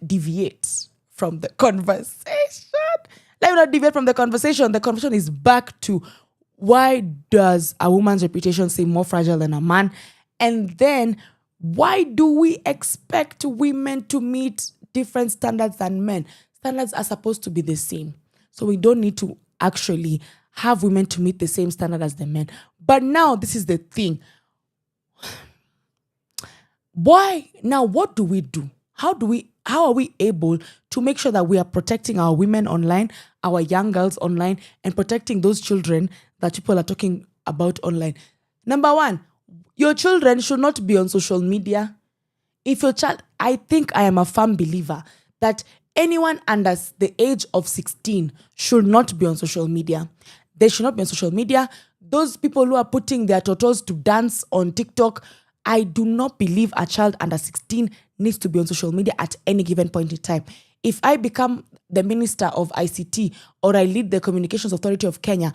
deviate from the conversation. Let me not deviate from the conversation. The conversation is back to why does a woman's reputation seem more fragile than a man? And then why do we expect women to meet different standards than men? Standards are supposed to be the same. So we don't need to actually have women to meet the same standard as the men. But now this is the thing. Why? Now what do we do? How are we able to make sure that we are protecting our women online, our young girls online, and protecting those children that people are talking about online? Number one, your children should not be on social media. If your child, I think I am a firm believer that anyone under the age of 16 should not be on social media. They should not be on social media. Those people who are putting their totos to dance on TikTok, I do not believe a child under 16 needs to be on social media at any given point in time. If I become the minister of ICT or I lead the Communications Authority of Kenya,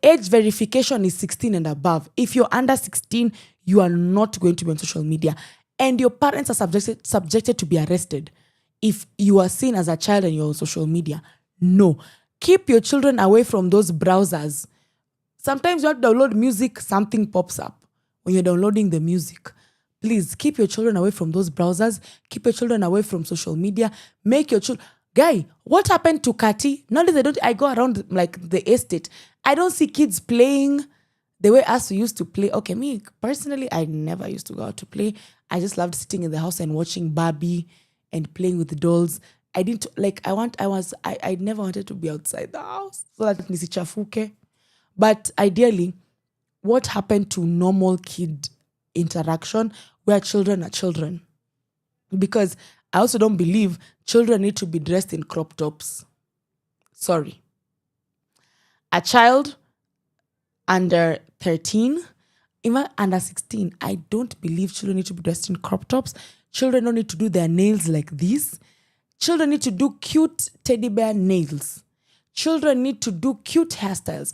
age verification is 16 and above. If you're under 16, you are not going to be on social media. And your parents are subjected to be arrested if you are seen as a child and you're on social media. No. Keep your children away from those browsers. Sometimes you have to download music, something pops up when you're downloading the music. Please keep your children away from those browsers. Keep your children away from social media. Make your children... Guy, what happened to Kati? Nowadays, I go around like the estate. I don't see kids playing the way us we used to play. Okay, me personally, I never used to go out to play. I just loved sitting in the house and watching Barbie and playing with the dolls. I didn't like. I never wanted to be outside the house so that nisichafuke. But ideally, what happened to normal kid interaction where children are children? Because I also don't believe children need to be dressed in crop tops. Sorry. A child under 13, even under 16, I don't believe children need to be dressed in crop tops. Children don't need to do their nails like this. Children need to do cute teddy bear nails. Children need to do cute hairstyles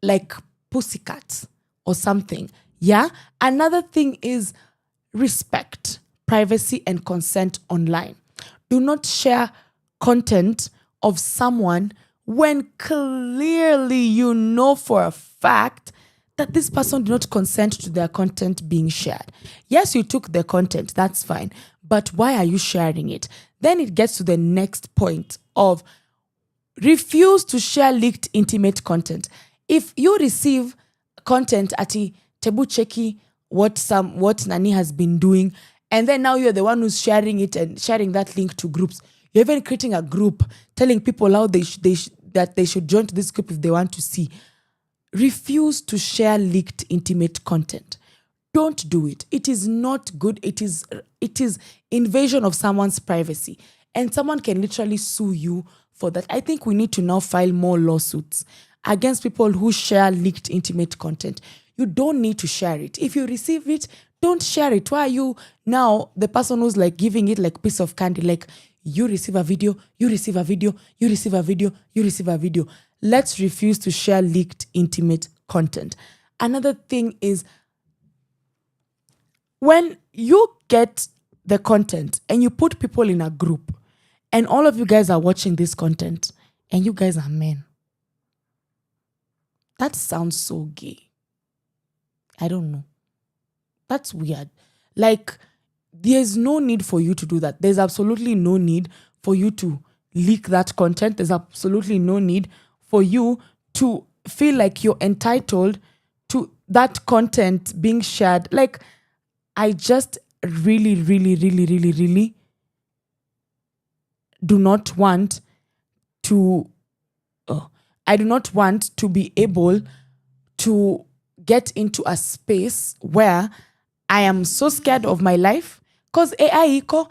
like pussycats or something. Yeah? Another thing is respect, privacy, and consent online. Do not share content of someone when clearly you know for a fact that this person did not consent to their content being shared. Yes, you took the content, that's fine. But why are you sharing it? Then it gets to the next point of refuse to share leaked intimate content. If you receive content at tebu cheki what Nani has been doing, and then now you're the one who's sharing it and sharing that link to groups. You're even creating a group telling people how that they should join to this group if they want to see. Refuse to share leaked intimate content. Don't do it. It is not good. It is invasion of someone's privacy. And someone can literally sue you for that. I think we need to now file more lawsuits against people who share leaked intimate content. You don't need to share it. If you receive it, don't share it. Why are you now the person who's like giving it like piece of candy? Like you receive a video, you receive a video, you receive a video, you receive a video. Let's refuse to share leaked intimate content. Another thing is when you get the content and you put people in a group and all of you guys are watching this content and you guys are men. That sounds so gay. I don't know. That's weird. Like, there's no need for you to do that. There's absolutely no need for you to leak that content. There's absolutely no need for you to feel like you're entitled to that content being shared. Like, I just really, really, really, really, really do not want to... I do not want to be able to get into a space where I am so scared of my life because AI iko,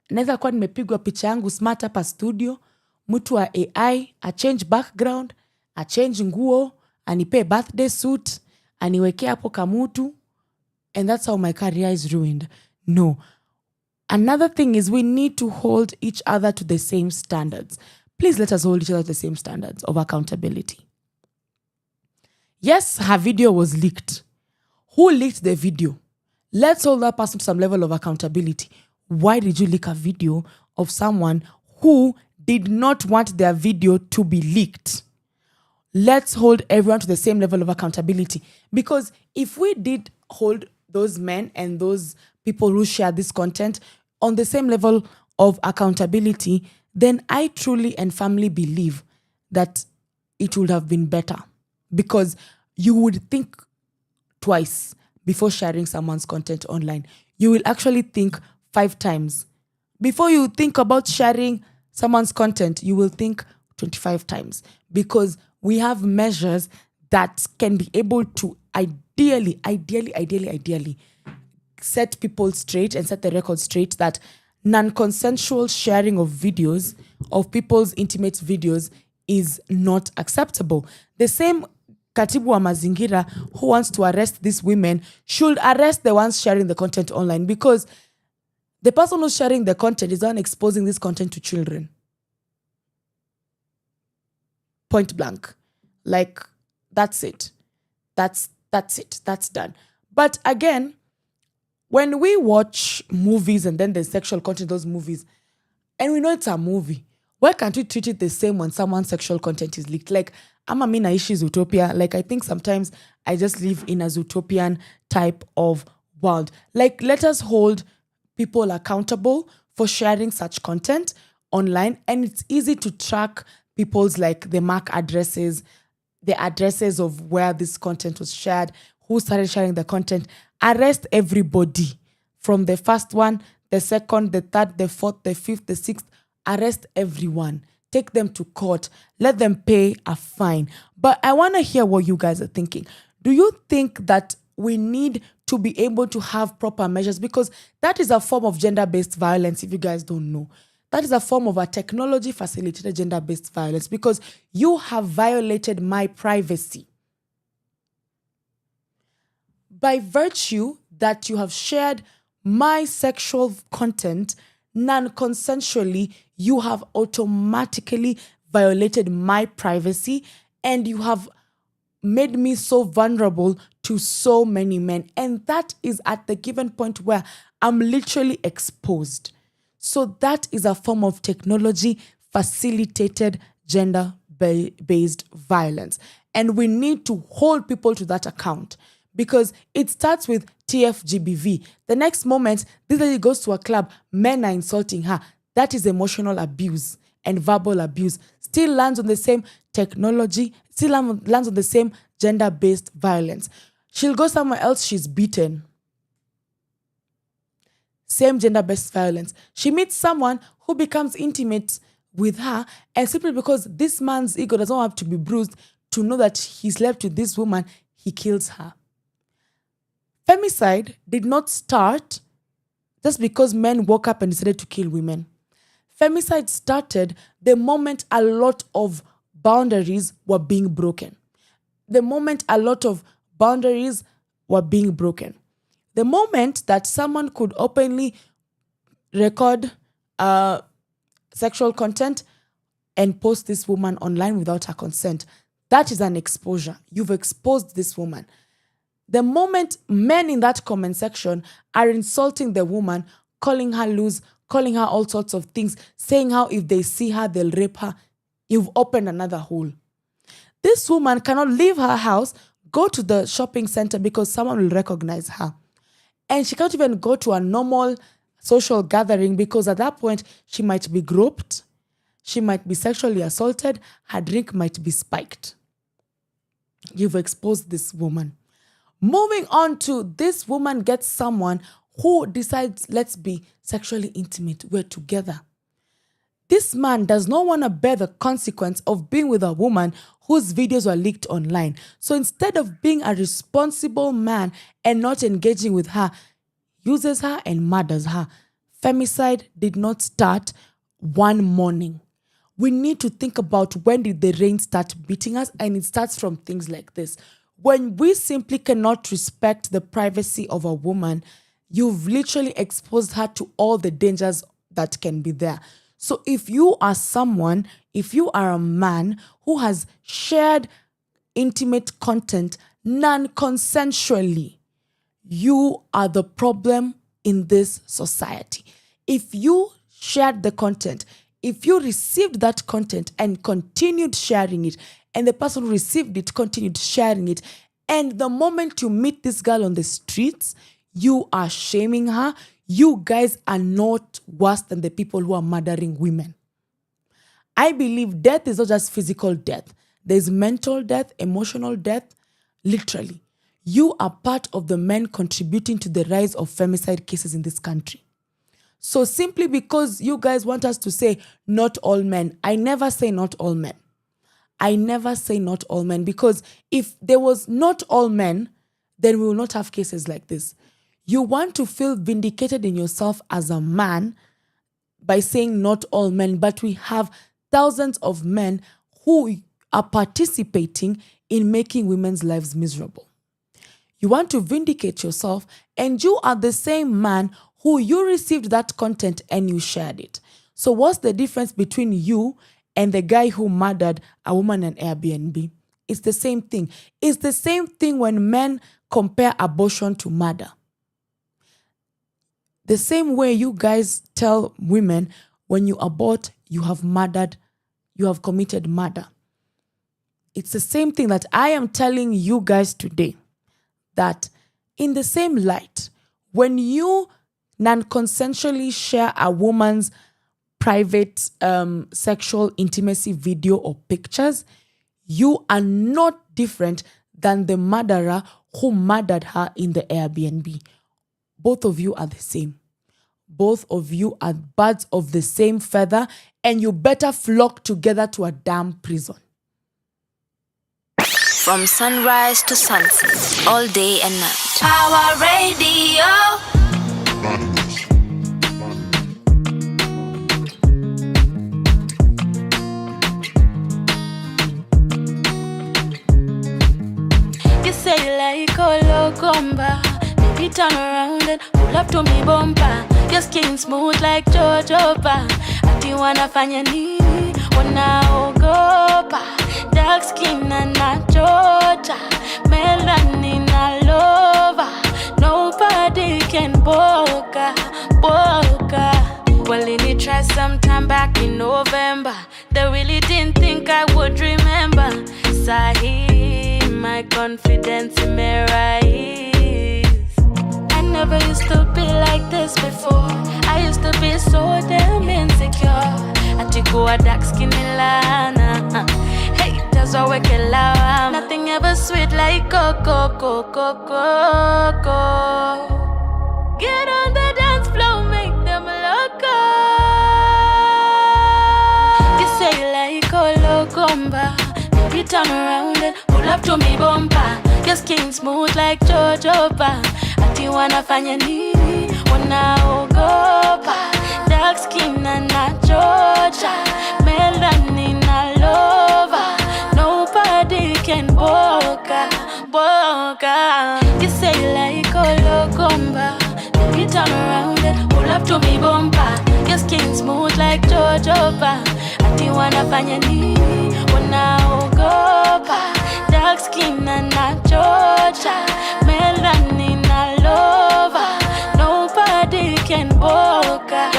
naweza kuwa nimepigwa picha yangu smart hapa studio, mtu wa AI a change background, a change nguo, anipe birthday suit, aniweke hapo kamutu, and that's how my career is ruined. No. Another thing is we need to hold each other to the same standards. Please let us hold each other to the same standards of accountability. Yes, her video was leaked. Who leaked the video? Let's hold that person to some level of accountability. Why did you leak a video of someone who did not want their video to be leaked? Let's hold everyone to the same level of accountability. Because if we did hold those men and those people who share this content on the same level of accountability, then I truly and firmly believe that it would have been better. Because you would think twice before sharing someone's content online. You will actually think 5 times. Before you think about sharing someone's content, you will think 25 times. Because we have measures that can be able to ideally set people straight and set the record straight that non-consensual sharing of videos, of people's intimate videos, is not acceptable. The same Katibu wa Mazingira who wants to arrest these women should arrest the ones sharing the content online, because the person who's sharing the content is the one exposing this content to children. Point blank. Like, that's it. That's it. That's done. But again, when we watch movies and then there's sexual content in those movies, and we know it's a movie, why can't we treat it the same when someone's sexual content is leaked? Like, I'm a mina ishi Zootopia. Like, I think sometimes I just live in a Zootopian type of world. Like, let us hold people accountable for sharing such content online. And it's easy to track people's, like, the MAC addresses, the addresses of where this content was shared, who started sharing the content. Arrest everybody from the first one, the second, the third, the fourth, the fifth, the sixth. Arrest everyone. Take them to court. Let them pay a fine. But I want to hear what you guys are thinking. Do you think that we need to be able to have proper measures? Because that is a form of gender-based violence, if you guys don't know. That is a form of a technology-facilitated gender-based violence, because you have violated my privacy. By virtue that you have shared my sexual content non-consensually, you have automatically violated my privacy, and you have made me so vulnerable to so many men. And that is at the given point where I'm literally exposed. So that is a form of technology-facilitated gender-based violence. And we need to hold people to that account, because it starts with TFGBV. The next moment, this lady goes to a club, men are insulting her. That is emotional abuse and verbal abuse. Still lands on the same technology, still lands on the same gender-based violence. She'll go somewhere else, she's beaten. Same gender-based violence. She meets someone who becomes intimate with her, and simply because this man's ego doesn't have to be bruised to know that he slept with this woman, he kills her. Femicide did not start just because men woke up and decided to kill women. Femicide started the moment a lot of boundaries were being broken. The moment a lot of boundaries were being broken. The moment that someone could openly record sexual content and post this woman online without her consent, that is an exposure. You've exposed this woman. The moment men in that comment section are insulting the woman, calling her loose, calling her all sorts of things, saying how if they see her, they'll rape her, you've opened another hole. This woman cannot leave her house, go to the shopping center because someone will recognize her. And she can't even go to a normal social gathering because at that point, she might be groped, she might be sexually assaulted, her drink might be spiked. You've exposed this woman. Moving on to this woman gets someone who decides, let's be sexually intimate, we're together. This man does not want to bear the consequence of being with a woman whose videos were leaked online. So instead of being a responsible man and not engaging with her, uses her and murders her. Femicide did not start one morning. We need to think about when did the rain start beating us, and it starts from things like this. When we simply cannot respect the privacy of a woman, you've literally exposed her to all the dangers that can be there. So if you are someone, if you are a man who has shared intimate content non-consensually, you are the problem in this society. If you shared the content, if you received that content and continued sharing it, and the person who received it continued sharing it, and the moment you meet this girl on the streets, you are shaming her, you guys are not worse than the people who are murdering women. I believe death is not just physical death. There's mental death, emotional death, literally. You are part of the men contributing to the rise of femicide cases in this country. So simply because you guys want us to say not all men, I never say not all men. I never say not all men, because if there was not all men, then we will not have cases like this. You want to feel vindicated in yourself as a man by saying not all men, but we have thousands of men who are participating in making women's lives miserable. You want to vindicate yourself, and you are the same man who you received that content and you shared it. So what's the difference between you and the guy who murdered a woman on Airbnb? It's the same thing. It's the same thing when men compare abortion to murder. The same way you guys tell women when you abort, you have murdered, you have committed murder. It's the same thing that I am telling you guys today, that in the same light, when you non-consensually share a woman's private sexual intimacy video or pictures, you are not different than the murderer who murdered her in the Airbnb. Both of you are the same. Both of you are birds of the same feather, and you better flock together to a damn prison. From sunrise to sunset, all day and night. Power Radio. You say you like Ologomba, baby turn around and pull up to me bumper. Your skin smooth like jojoba. Ati wanafanya nini? Wanaogopa. Dark skin and not Georgia. Melanin all over. Nobody can boka. Well, they tried sometime back in November. They really didn't think I would remember. Sahi, my confidence in me rise. I never used to be like this before. I used to be so damn insecure. I had to go a dark skin in lana. Haters are working loud. Nothing ever sweet like coco. Get on the dance floor, make them loco. You say you like Ologomba, baby turn around and pull up to me bumper. Your skin smooth like jojoba. Ati wanafanya nini? Wanaogopa. Dark skin and not Georgia. Melanin all over. Nobody can boka. You say you like Ologomba, baby turn around and pull up to me bumper. Your skin smooth like jojoba. Ati wanafanya nini? Wanaogopa. Dark skin and not Georgia. Melanin all over. Nobody can boka.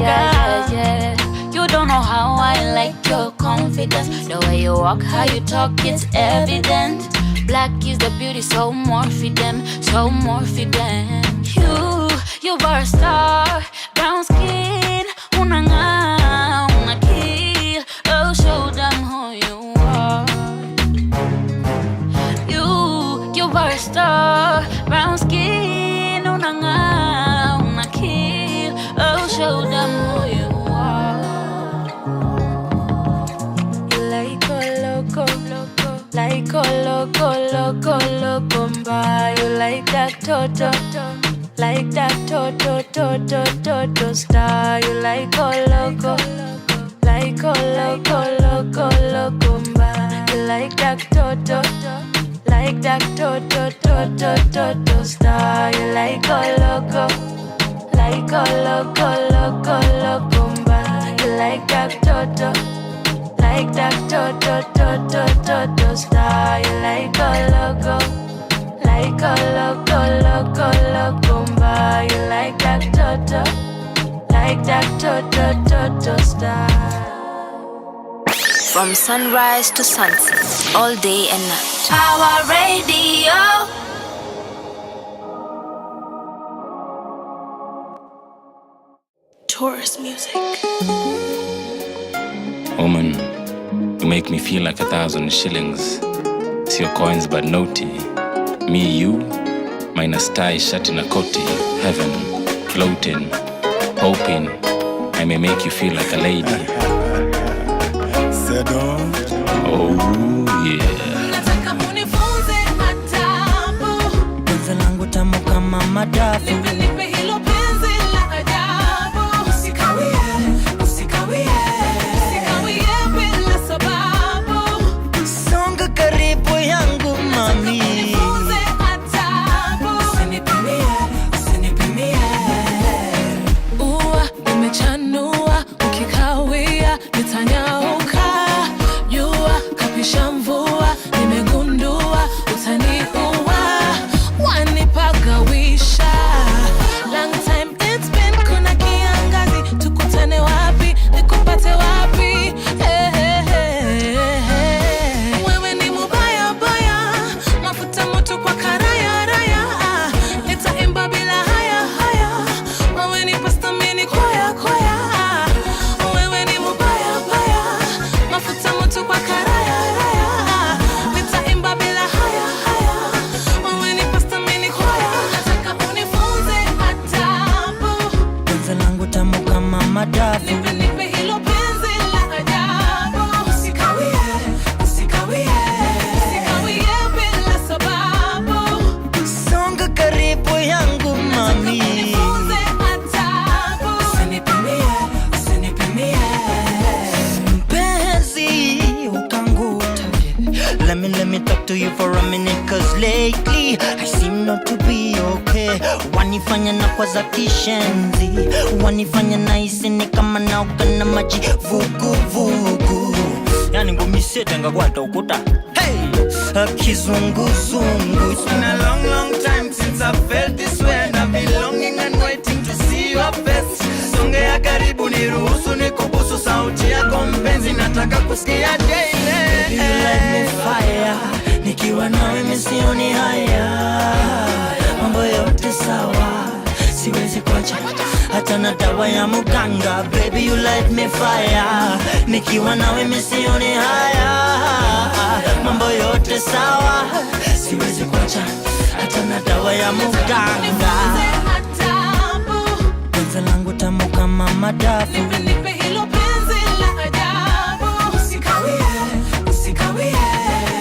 Yeah. You don't know how I like your confidence. The way you walk, how you talk, it's evident. Black is the beauty, so more for them. You are a star. Brown skin, unanga, una kill. Oh, show them who you are. You are a star. Brown skin, unanga, una kill. Oh, show them who you are. star. You like that toto, like that toto, toto, toto star. You like all loco, like all loco, loco, loco mba. You like that toto, like that toto, toto, toto star. You like all loco, like all loco, loco, loco mba. You like that toto, like that toto, toto, toto star. You like a logo, like a logo, logo, logo mba. You like that toto, like that toto, toto star. From sunrise to sunset, all day and night. Power Radio. Taurus music. Woman, you make me feel like 1,000 shillings. See your coins but naughty. Me, you, minus tie, shut in a coty. Heaven, floating, hoping I may make you feel like a lady. Oh yeah. Nataka unifunze adabu. Penzi langu tamu kama madafu. Nipe hilo penzi la ajabu. Usikawie, usikawie, usikawie bila sababu. Songa karibu yangu mami. Unifunze adabu. Usinipimie, usinipimie. Ua imechanua, ukikawia nitanyauka. Jua kapisha mvua, nimegundua utaniua. Wanipagawisha. Long time it's been, kuna kiangazi. Tukutane wapi, nikupate wapi? Hey, hey, hey, hey. Wewe ni mubaya baya, mafuta moto kwa karaya raya. Nitaimba bila haya haya. Wewe ni pasta mini kwaya kwaya. Wewe ni mubaya baya, mafuta moto kwa karaya raya. Nitaimba bila haya haya. Wewe ni pasta mini kwaya. Nataka unifunze adabu. Penzi langu tamu kama madafu. Nipe hilo penzi la ajabu. Usikawie, usikawie, usikawie bila sababu. Songa karibu yangu mami. Unifunze adabu. Usinipimie, usinipimie. Mpenzi ukanguta. Let me talk to you for a minute, cause lately I seem not to be okay. Wanifanya na kwa za kishenzi, wanifanya na isini kama naoga na maji vugu vugu. Yani ngumisete ngagwata ukuta. Hey, kizunguzungu. It's been a long, long time since I felt this way, and I've been longing and waiting to see your face. Songea karibu niruhusu nikubusu, sauti yako mpenzi nataka kusikia daily. Baby, you light me fire, nikiwa nawe misioni haya. Mambo yote sawa, siwezi kuacha hata na dawa ya muganga. Baby, you light me fire, nikiwa nawe misioni haya. Mambo yote sawa, siwezi kuacha hata na dawa ya muganga. Penzi langu tamu kama madafu. Nipe hilo penzi la ajabu. Usikawie, usikawie,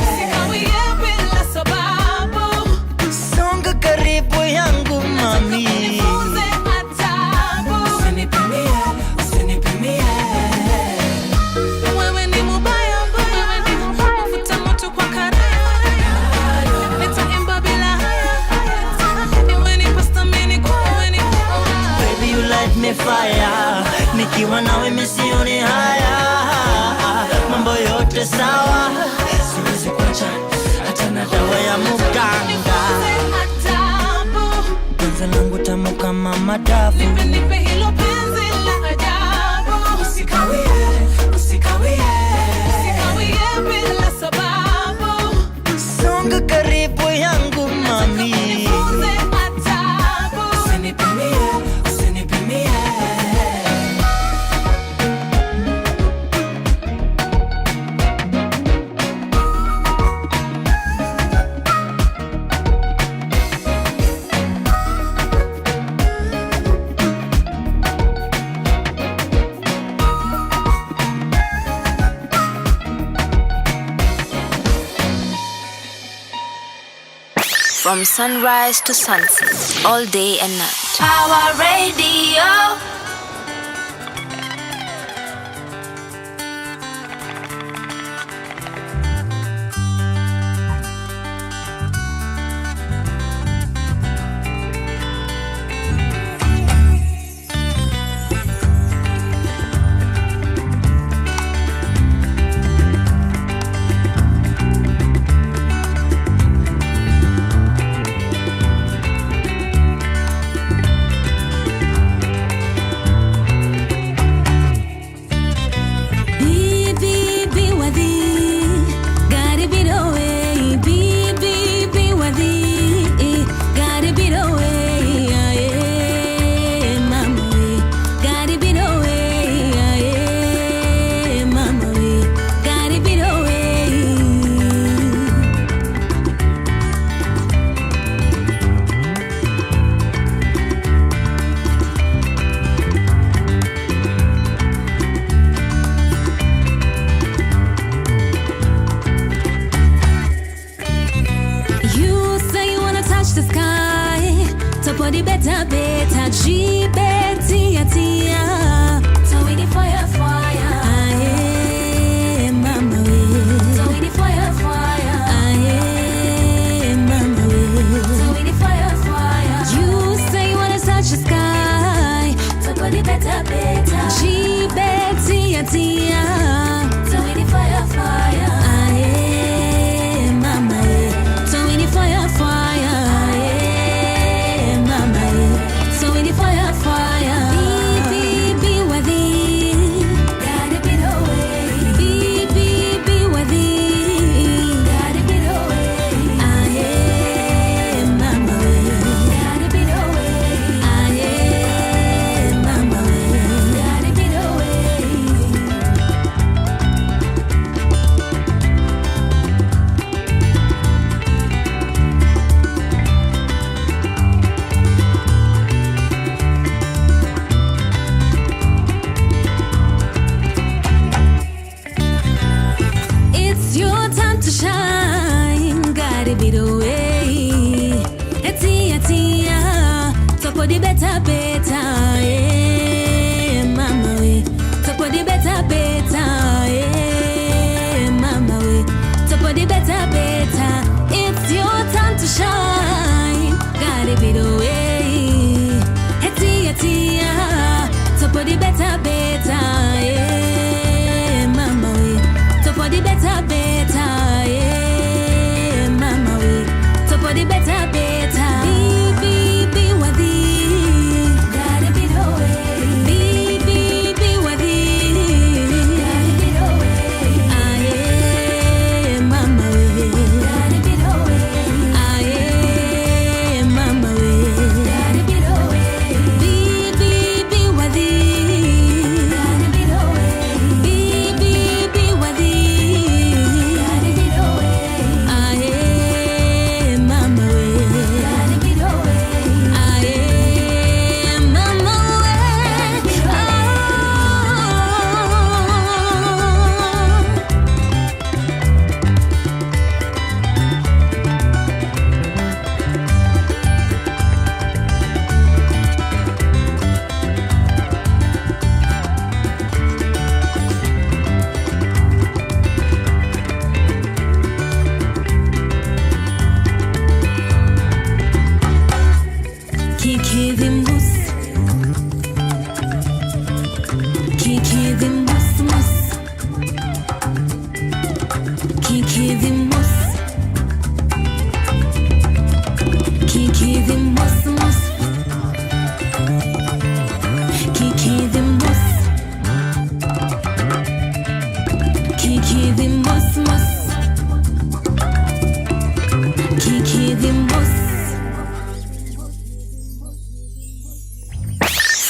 usikawie bila sababu. Songa karibu yangu mami. Unifunze adabu. Usinipimie, usinipimie. Wewe ni mubaya baya, mafuta moto kwa karaya. Nitaimba bila haya haya. Wewe ni pasta mini kwa wewe ni. Baby, you light me fire, nikiwa nawe misioni haya. Mambo yote sawa, siwezi kuacha hata na dawa ya muganga. Penzi langu tamu kama madafu. Nipe hilo penzi la ajabu. Usikawie, usikawie, usikawie bila sababu. Songa karibu yangu mami. Unifunze adabu. Usinipimie, usinipimie. From sunrise to sunset, all day and night. Power Radio.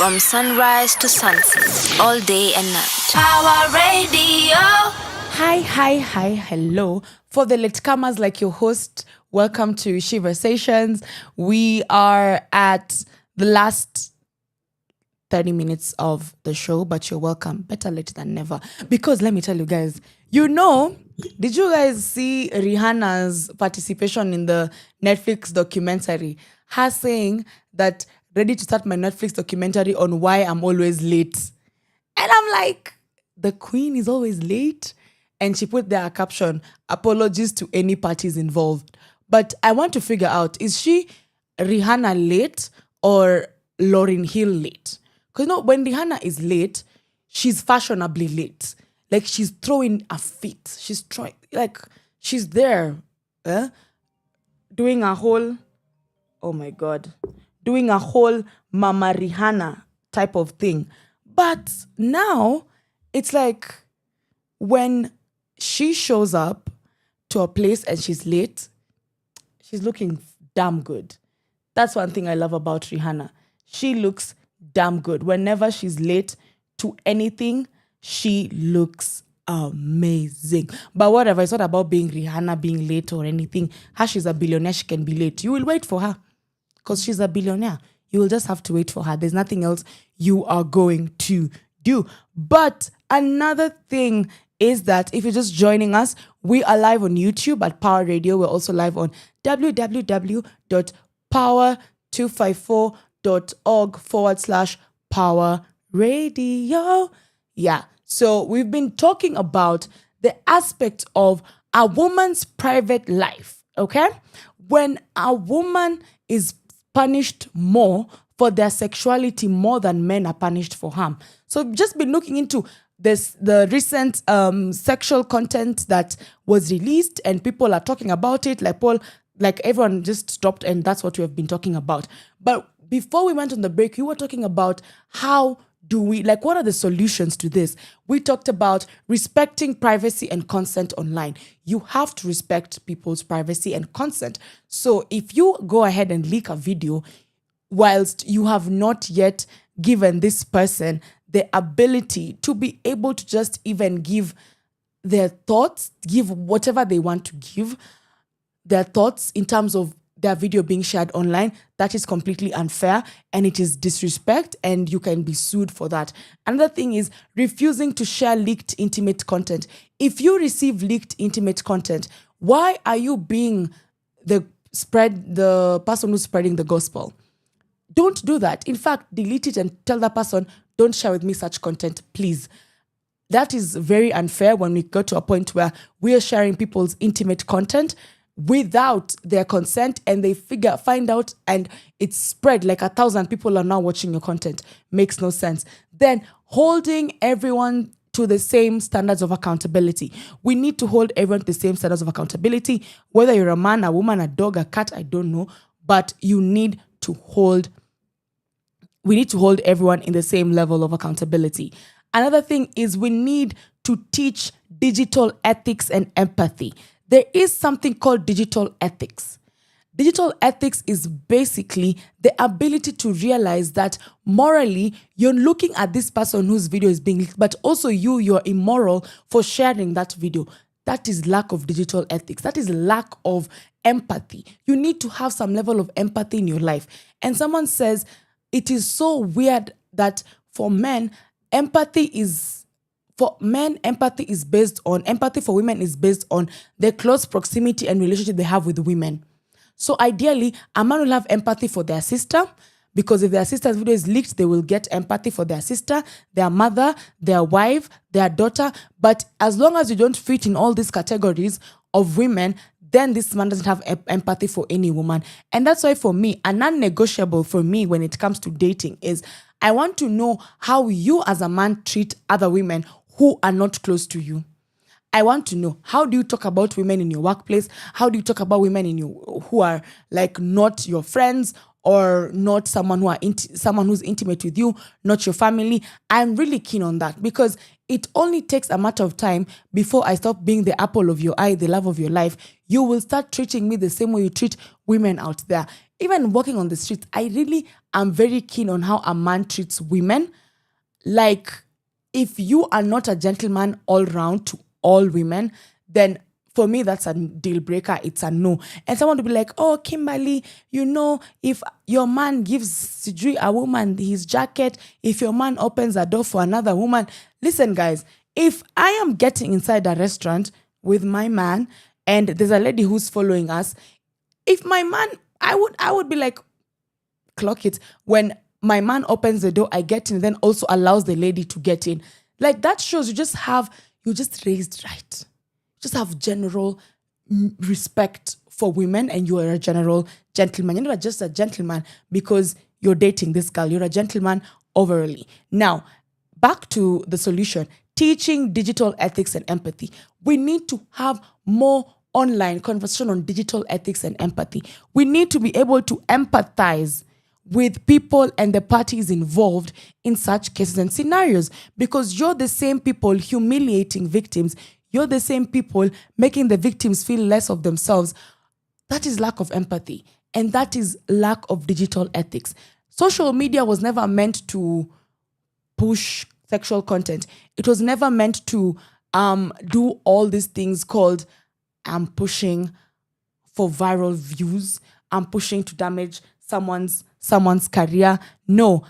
From sunrise to sunset, all day and night. Power Radio. Hi, hello. For the latecomers like your host, welcome to Sheversations. We are at the last 30 minutes of the show, but you're welcome. Better late than never. Because let me tell you guys, did you guys see Rihanna's participation in the Netflix documentary? Her saying that ready to start my Netflix documentary on why I'm always late. And I'm like, the queen is always late. And she put there a caption, apologies to any parties involved. But I want to figure out, is she Rihanna late or Lauryn Hill late? Because when Rihanna is late, she's fashionably late. Like she's throwing a fit. She's there, doing a whole, oh my God, doing a whole Mama Rihanna type of thing. But now it's like when she shows up to a place and she's late, she's looking damn good. That's one thing I love about Rihanna. She looks damn good. Whenever she's late to anything, she looks amazing. But whatever, it's not about being Rihanna, being late or anything. She's a billionaire, she can be late. You will wait for her because she's a billionaire. You will just have to wait for her. There's nothing else you are going to do. But another thing is that if you're just joining us, we are live on YouTube at Power Radio. We're also live on www.power254.org/Power Radio. Yeah. So we've been talking about the aspect of a woman's private life. Okay. When a woman is punished more for their sexuality more than men are punished for harm. So just been looking into the recent sexual content that was released, and people are talking about it. Like everyone just stopped, and that's what we have been talking about. But before we went on the break, we were talking about what are the solutions to this? We talked about respecting privacy and consent online. You have to respect people's privacy and consent. So if you go ahead and leak a video whilst you have not yet given this person the ability to be able to just even give their thoughts, give whatever they want to give, their thoughts in terms of their video being shared online, that is completely unfair and it is disrespect, and you can be sued for that. Another thing is refusing to share leaked intimate content. If you receive leaked intimate content, why are you being the person who's spreading the gospel? Don't do that. In fact, delete it and tell that person, don't share with me such content, please. That is very unfair when we go to a point where we are sharing people's intimate content without their consent, and they find out and it's spread like 1,000 people are now watching your content. Makes no sense. Then holding everyone to the same standards of accountability. We need to hold everyone to the same standards of accountability. Whether you're a man, a woman, a dog, a cat, I don't know, but we need to hold everyone in the same level of accountability. Another thing is we need to teach digital ethics and empathy. There is something called digital ethics. Digital ethics is basically the ability to realize that morally, you're looking at this person whose video is being leaked, but also you're immoral for sharing that video. That is lack of digital ethics. That is lack of empathy. You need to have some level of empathy in your life. And someone says, it is so weird that for men, empathy for women is based on the close proximity and relationship they have with women. So ideally, a man will have empathy for their sister, because if their sister's video is leaked, they will get empathy for their sister, their mother, their wife, their daughter. But as long as you don't fit in all these categories of women, then this man doesn't have empathy for any woman. And that's why for me, a non-negotiable for me when it comes to dating is I want to know how you as a man treat other women who are not close to you. I want to know, how do you talk about women in your workplace? How do you talk about women who are like not your friends or not someone who's intimate with you, not your family? I'm really keen on that, because it only takes a matter of time before I stop being the apple of your eye, the love of your life. You will start treating me the same way you treat women out there. Even walking on the streets, I really am very keen on how a man treats women. Like, if you are not a gentleman all round to all women, then For me, that's a deal breaker. It's a no. And someone will be like, oh, Kimberly, if your man gives Sijui a woman his jacket, if your man opens a door for another woman. Listen, guys, if I am getting inside a restaurant with my man and there's a lady who's following us, if my man, I would be like, clock it. When my man opens the door, I get in, then also allows the lady to get in. Like, that shows you just raised right. Just have general respect for women, and you are a general gentleman. You're not just a gentleman because you're dating this girl. You're a gentleman overall. Now, back to the solution. Teaching digital ethics and empathy. We need to have more online conversation on digital ethics and empathy. We need to be able to empathize with people and the parties involved in such cases and scenarios, because you're the same people humiliating victims. You're the same people making the victims feel less of themselves. That is lack of empathy, and that is lack of digital ethics. Social media was never meant to push sexual content. It was never meant to do all these things called I'm pushing for viral views. I'm pushing to damage someone's career. No,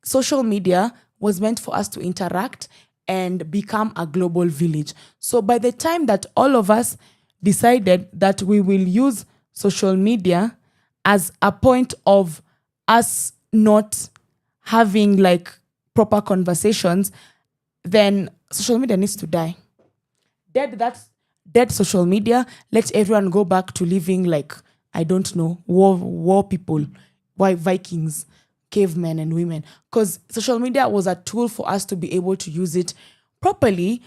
social media was meant for us to interact and become a global village. So by the time that all of us decided that we will use social media as a point of us not having like proper conversations, then social media needs to die. Dead social media. Let everyone go back to living like, I don't know, war people, white Vikings, cavemen and women. Because social media was a tool for us to be able to use it properly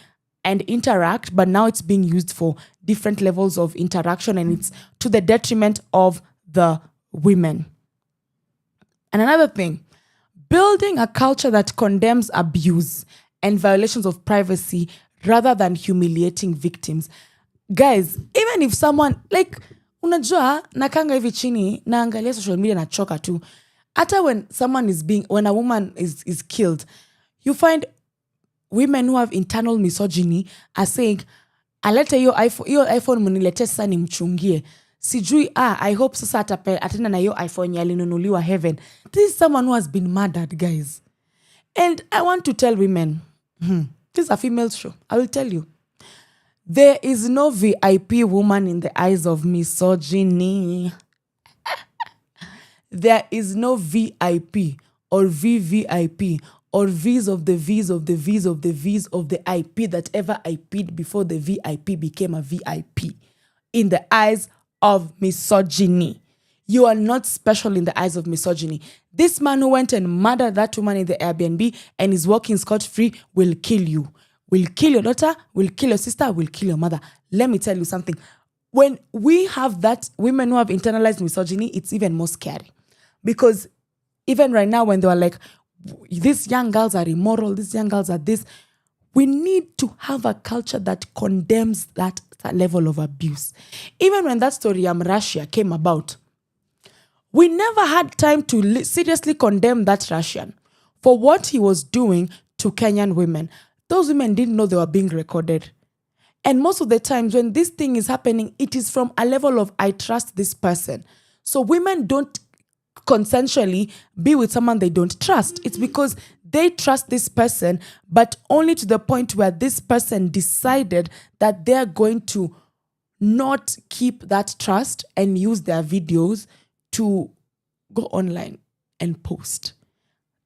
and interact, but now it's being used for different levels of interaction, and it's to the detriment of the women. And another thing, building a culture that condemns abuse and violations of privacy rather than humiliating victims. Guys, even if someone, like, unajua, nakanga hivi chini, naangalia social media nachoka tu. Hata when a woman is killed, you find women who have internal misogyny are saying, alete hiyo iPhone munilete sasa nimchungie. Sijui, I hope sasa atenda na hiyo iPhone yalinunuliwa heaven. This is someone who has been murdered, guys. And I want to tell women, this is a female show. I will tell you. There is no VIP woman in the eyes of misogyny. There is no VIP or VVIP or V's of the V's of the V's of the V's of the IP that ever IP'd before the VIP became a VIP in the eyes of misogyny. You are not special in the eyes of misogyny. This man who went and murdered that woman in the Airbnb and is walking scot-free will kill you. Will kill your daughter, will kill your sister, will kill your mother. Let me tell you something. When we have that, women who have internalized misogyny, it's even more scary. Because even right now, when they are like, these young girls are immoral, these young girls are this, we need to have a culture that condemns that level of abuse. Even when that story, Russia, came about, we never had time to seriously condemn that Russian for what he was doing to Kenyan women. Those women didn't know they were being recorded. And most of the times when this thing is happening, it is from a level of, I trust this person. So women don't consensually be with someone they don't trust. It's because they trust this person, but only to the point where this person decided that they're going to not keep that trust and use their videos to go online and post.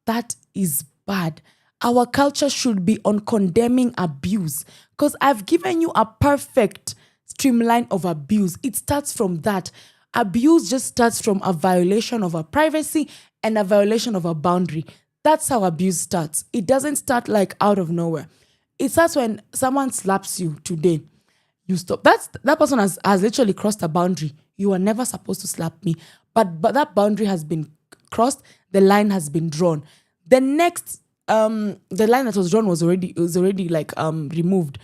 That is bad. Our culture should be on condemning abuse, because I've given you a perfect streamline of abuse. It starts from that. Abuse just starts from a violation of a privacy and a violation of a boundary. That's how abuse starts. It doesn't start like out of nowhere. It starts when someone slaps you today. You stop. That person has literally crossed a boundary. You are never supposed to slap me. But that boundary has been crossed. The line has been drawn. The next the line that was drawn was already like removed.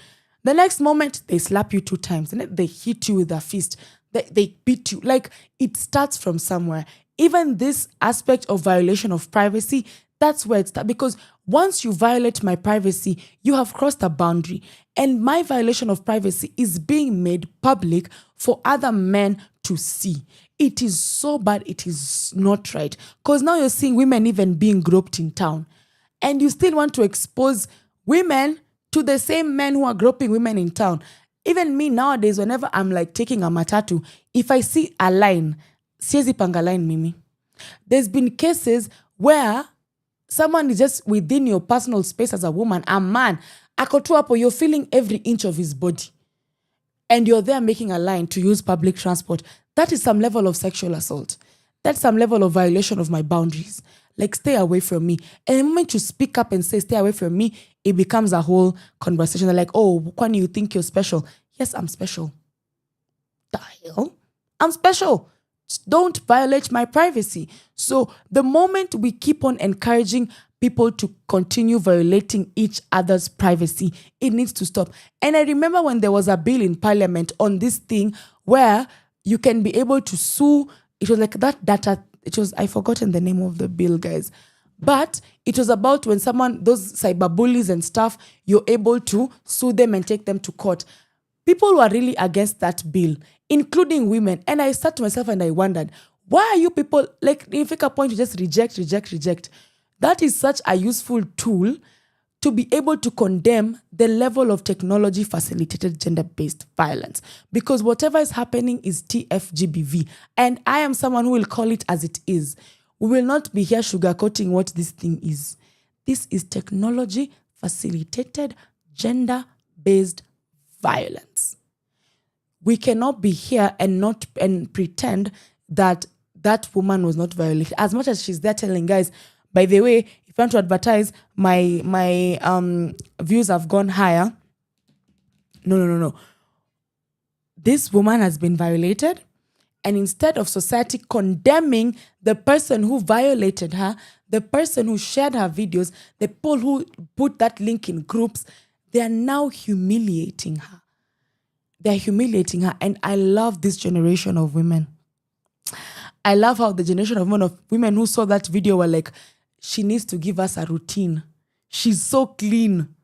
The next moment they slap you 2 times, and then they hit you with a fist. They beat you. Like, it starts from somewhere. Even this aspect of violation of privacy, That's where it starts. Because once you violate my privacy, you have crossed a boundary. And my violation of privacy is being made public for other men to see. It is so bad. It is not right. Because now you're seeing women even being groped in town. And you still want to expose women to the same men who are groping women in town. Even me nowadays, whenever I'm like taking a matatu, if I see a line, siezi panga line mimi. There's been cases where someone is just within your personal space as a woman, a man, ako tu hapo, you're feeling every inch of his body. And you're there making a line to use public transport. That is some level of sexual assault. That's some level of violation of my boundaries. Like, stay away from me. And the moment you speak up and say, stay away from me, it becomes a whole conversation. They're like, oh, when you think you're special? Yes, I'm special. The hell? I'm special. Don't violate my privacy. So the moment we keep on encouraging people to continue violating each other's privacy, it needs to stop. And I remember when there was a bill in parliament on this thing where you can be able to sue. It was like that data. I've forgotten the name of the bill, guys. But it was about when those cyber bullies and stuff, you're able to sue them and take them to court. People were really against that bill, including women. And I sat to myself and I wondered, why are you people, like, if you pick a point, you just reject. That is such a useful tool to be able to condemn the level of technology-facilitated gender-based violence. Because whatever is happening is TFGBV. And I am someone who will call it as it is. We will not be here sugarcoating what this thing is. This is technology-facilitated gender-based violence. We cannot be here and pretend that that woman was not violated. As much as she's there telling guys, by the way, if I want to advertise, my views have gone higher. No. This woman has been violated. And instead of society condemning the person who violated her, the person who shared her videos, the people who put that link in groups, they are now humiliating her. They're humiliating her. And I love this generation of women. I love how the generation of women who saw that video were like, she needs to give us a routine. She's so clean.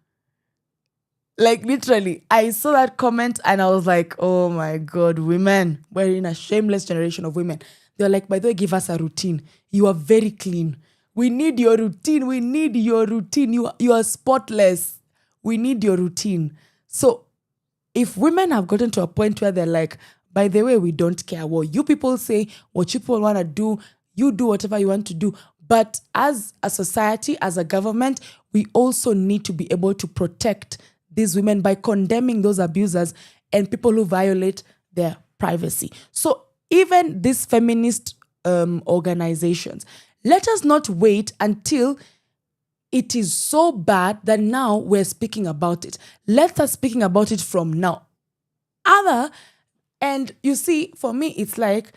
Like, literally, I saw that comment and I was like, oh my God, women. We're in a shameless generation of women. They're like, by the way, give us a routine. You are very clean. We need your routine. You are spotless. We need your routine. So if women have gotten to a point where they're like, by the way, we don't care what you people say, what you people want to do, you do whatever you want to do. But as a society, as a government, we also need to be able to protect these women by condemning those abusers and people who violate their privacy. So even these feminist organizations, let us not wait until it is so bad that now we're speaking about it. Let us speaking about it from now. And you see, for me, it's like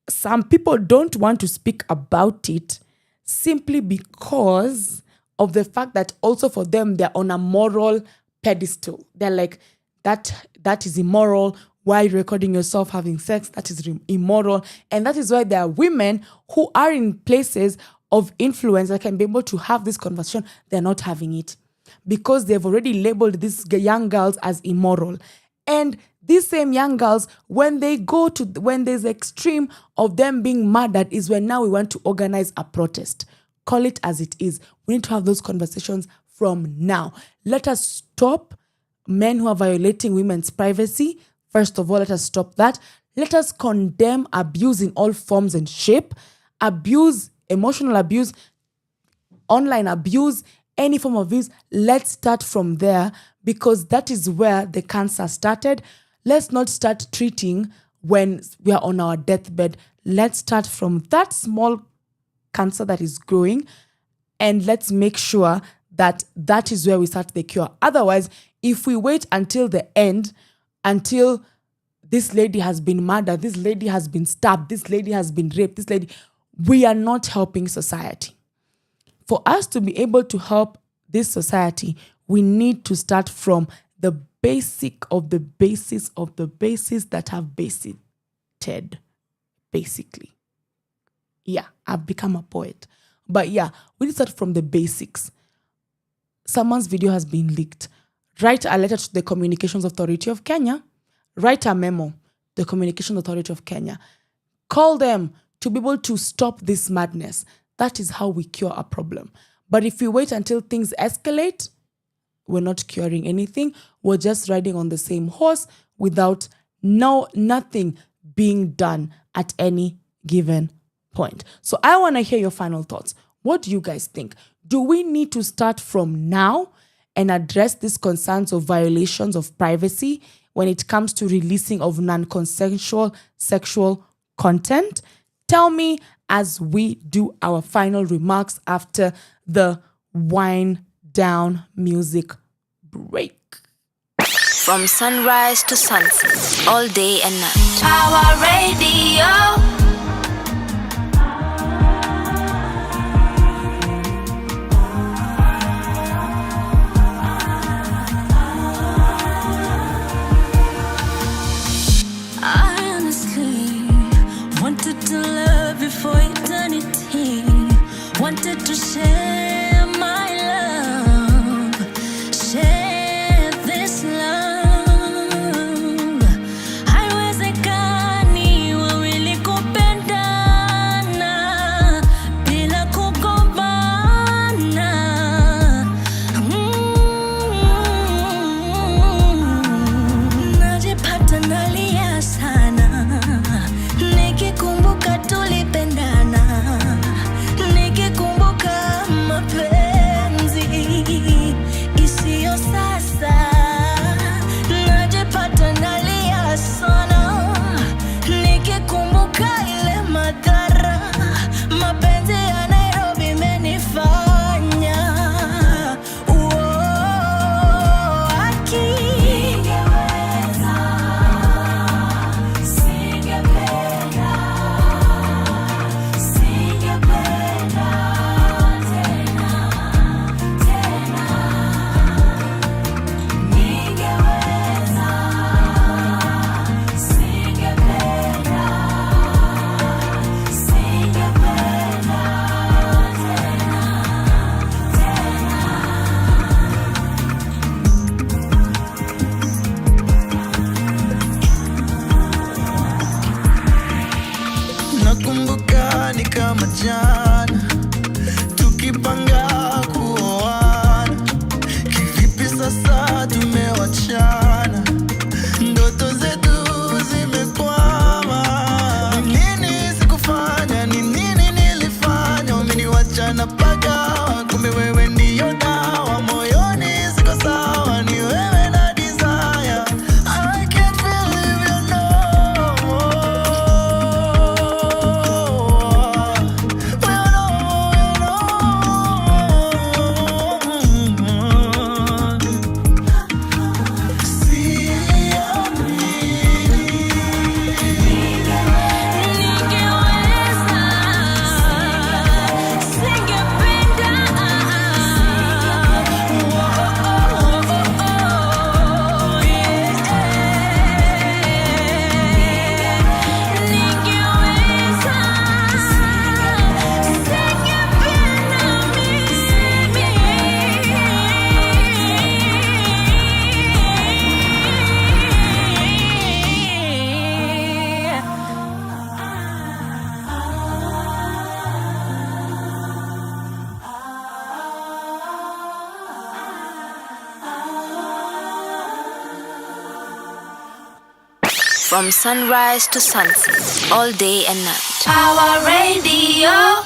some people don't want to speak about it simply because of the fact that also for them, they're on a moral pedestal. They're like, that is immoral. Why are you recording yourself having sex? That is immoral. And that is why there are women who are in places of influence that can be able to have this conversation. They're not having it because they've already labeled these young girls as immoral. And these same young girls, when there's extreme of them being murdered, is when now we want to organize a protest. Call it as it is. We need to have those conversations from now. Let us stop men who are violating women's privacy. First of all, let us stop that. Let us condemn abuse in all forms and shape. Abuse, emotional abuse, online abuse, any form of abuse. Let's start from there because that is where the cancer started. Let's not start treating when we are on our deathbed. Let's start from that small cancer that is growing, and let's make sure that that is where we start the cure. Otherwise, if we wait until the end, until this lady has been murdered, this lady has been stabbed, this lady has been raped, we are not helping society. For us to be able to help this society, we need to start from the basic of the basis of the basis that have basically. Yeah, I've become a poet. But yeah, we need to start from the basics. Someone's video has been leaked. Write a letter to the Communications Authority of Kenya. Write a memo, the Communications Authority of Kenya. Call them to be able to stop this madness. That is how we cure a problem. But if we wait until things escalate, we're not curing anything. We're just riding on the same horse without nothing being done at any given point. So I want to hear your final thoughts. What do you guys think? Do we need to start from now and address these concerns of violations of privacy when it comes to releasing of non-consensual sexual content? Tell me as we do our final remarks after the wind down music break. From sunrise to sunset, all day and night. Power Radio. For eternity, wanted to share my love, share this love. Haiwezekani wawili kupendana bila kugombana. Najipata nalia sana nikikumbuka nikikumbuka mapenzi isiyo sasa, najipata nalia sana nikikumbuka ile madhara mapenzi ya Nairobi imenifanya. Nakumbuka ni kama jana tukipanga kuoana, kivipi sasa tumewachana, ndoto zetu zimekwama. Nini sikufanya, ni nini nilifanya, umeniwachana pagawa, kumbe wewe ndiyo dawa, moyoni siko sawa, ni wewe na desire. I can't believe you know. From sunrise to sunset, all day and night. Power Radio.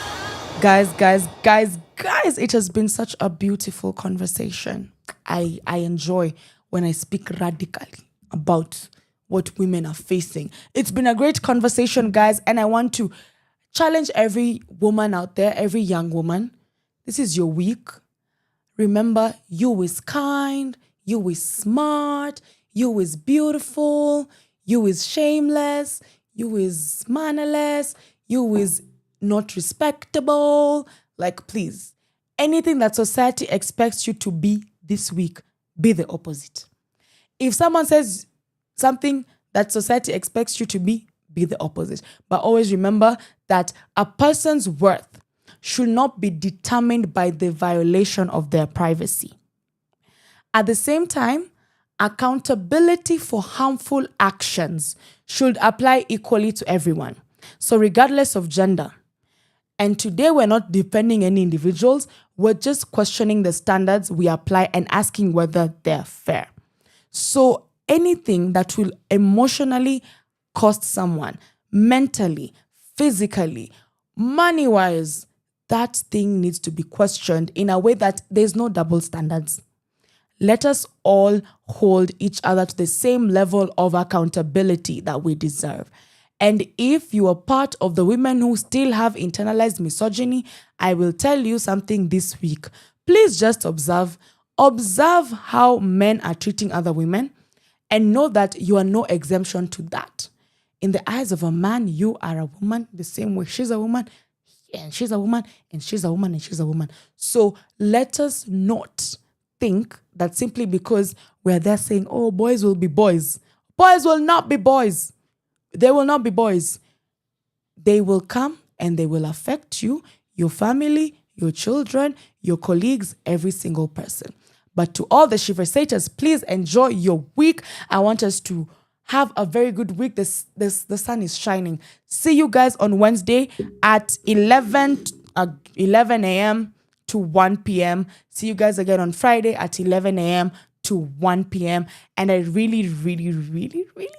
Guys, it has been such a beautiful conversation. I enjoy when I speak radically about what women are facing. It's been a great conversation, guys, and I want to challenge every woman out there, every young woman. This is your week. Remember, you is kind, you is smart, you is beautiful, you is shameless, you is mannerless, you is not respectable. Like, please, anything that society expects you to be this week, be the opposite. If someone says something that society expects you to be be the opposite. But always remember that a person's worth should not be determined by the violation of their privacy. At the same time, accountability for harmful actions should apply equally to everyone. So regardless of gender. And today we're not defending any individuals, we're just questioning the standards we apply and asking whether they're fair. So anything that will emotionally cost someone, mentally, physically, money-wise, that thing needs to be questioned in a way that there's no double standards. Let us all hold each other to the same level of accountability that we deserve. And if you are part of the women who still have internalized misogyny, I will tell you something this week. Please just observe how men are treating other women and know that you are no exemption to that. In the eyes of a man, you are a woman the same way she's a woman, and she's a woman, and she's a woman, and she's a woman. So let us not think that simply because we're there saying, oh, boys will be boys. Boys will not be boys. They will not be boys. They will come and they will affect you, your family, your children, your colleagues, every single person. But to all the Sheversations, please enjoy your week. I want us to have a very good week. The sun is shining. See you guys on Wednesday at 11 a.m. to 1 p.m. See you guys again on Friday at 11 a.m. to 1 p.m. And I really, really, really, really, really,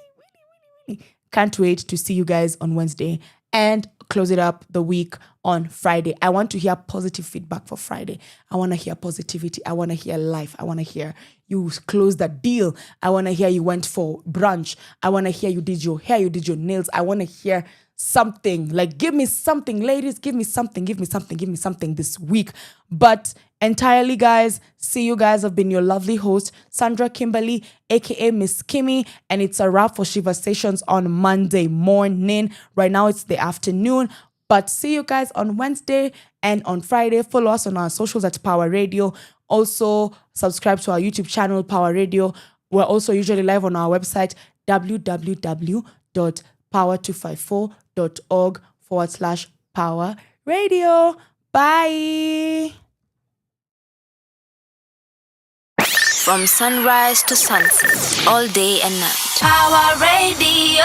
really can't wait to see you guys on Wednesday and close it up the week on Friday. I want to hear positive feedback for Friday. I want to hear positivity. I want to hear life. I want to hear you closed that deal. I want to hear you went for brunch. I want to hear you did your hair, you did your nails. I want to hear something. Like, give me something, ladies. Give me something this week. But entirely, guys, see you guys. I've been your lovely host, Sandra Kimberly, aka Miss Kimmy, and it's a wrap for Sheversations on Monday morning. Right now, it's the afternoon. But see you guys on Wednesday and on Friday. Follow us on our socials at Power Radio. Also, subscribe to our YouTube channel, Power Radio. We're also usually live on our website, www.power254.org/Power Radio. Bye. From sunrise to sunset, all day and night. Power Radio.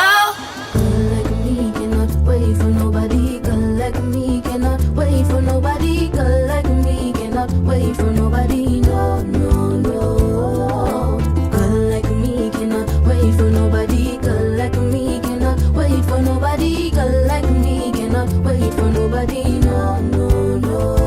Like me cannot wait for nobody. Girl like me cannot wait for nobody. Girl like me cannot wait for nobody. No, no, no. Girl like me cannot wait for nobody. Girl like me cannot wait for nobody. Girl like me cannot wait for nobody. No, no, no.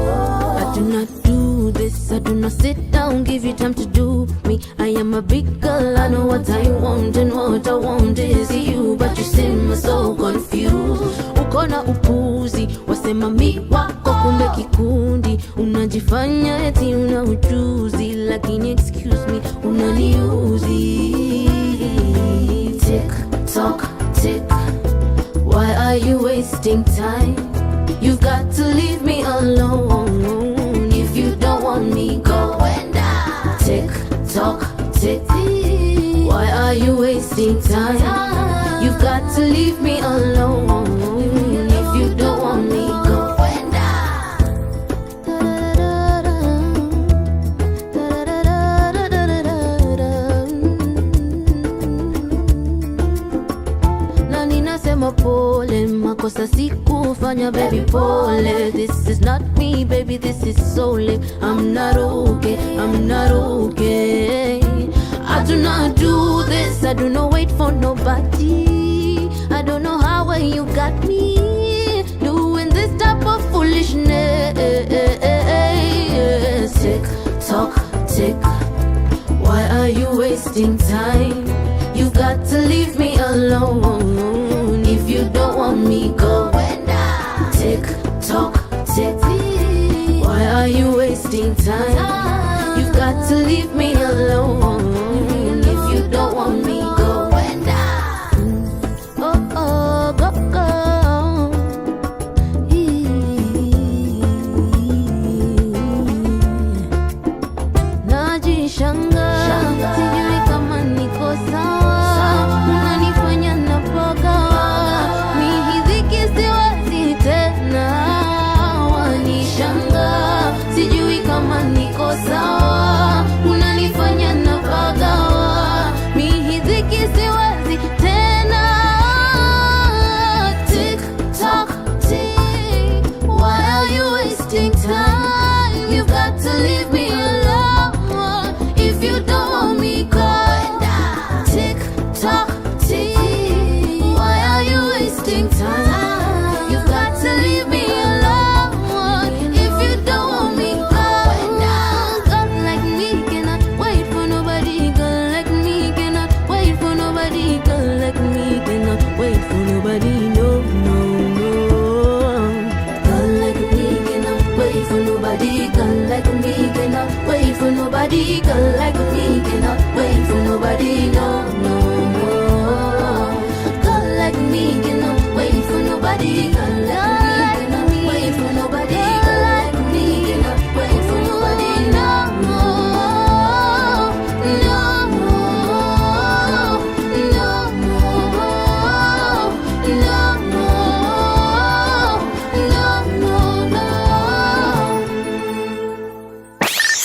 I do not do this. I do not sit down, give you time to do me. I am a big girl, I know what I want, and what I want is you. But you seem so confused. Ukona upuzi, wasema mi wako kumbe kikundi. Unajifanya eti una ujuzi, lakini excuse me, unaniuzi. Tick tock, tick. Why are you wasting time? You've got to leave me alone. If you don't want me, go and die. Tick tock, tick. Why are you wasting time? You've got to leave me alone. If you don't want me, go and die. Na ninasema pole, makosa sikufanya, baby pole. This is not me, baby, this is solely. I'm not okay, I'm not okay. I do not do this, I do not wait for nobody. I don't know how you got me doing this type of foolishness. Tick tock, tick. Why are you wasting time? You've got to leave me alone. If you don't want me, go and die. Tick tock, tick. Why are you wasting time? You've got to leave me alone. If you don't want me, go and die. Oh, oh, go, go. Najishanga, sijui kama niko sawa. Unanifanya napogawa.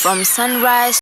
From sunrise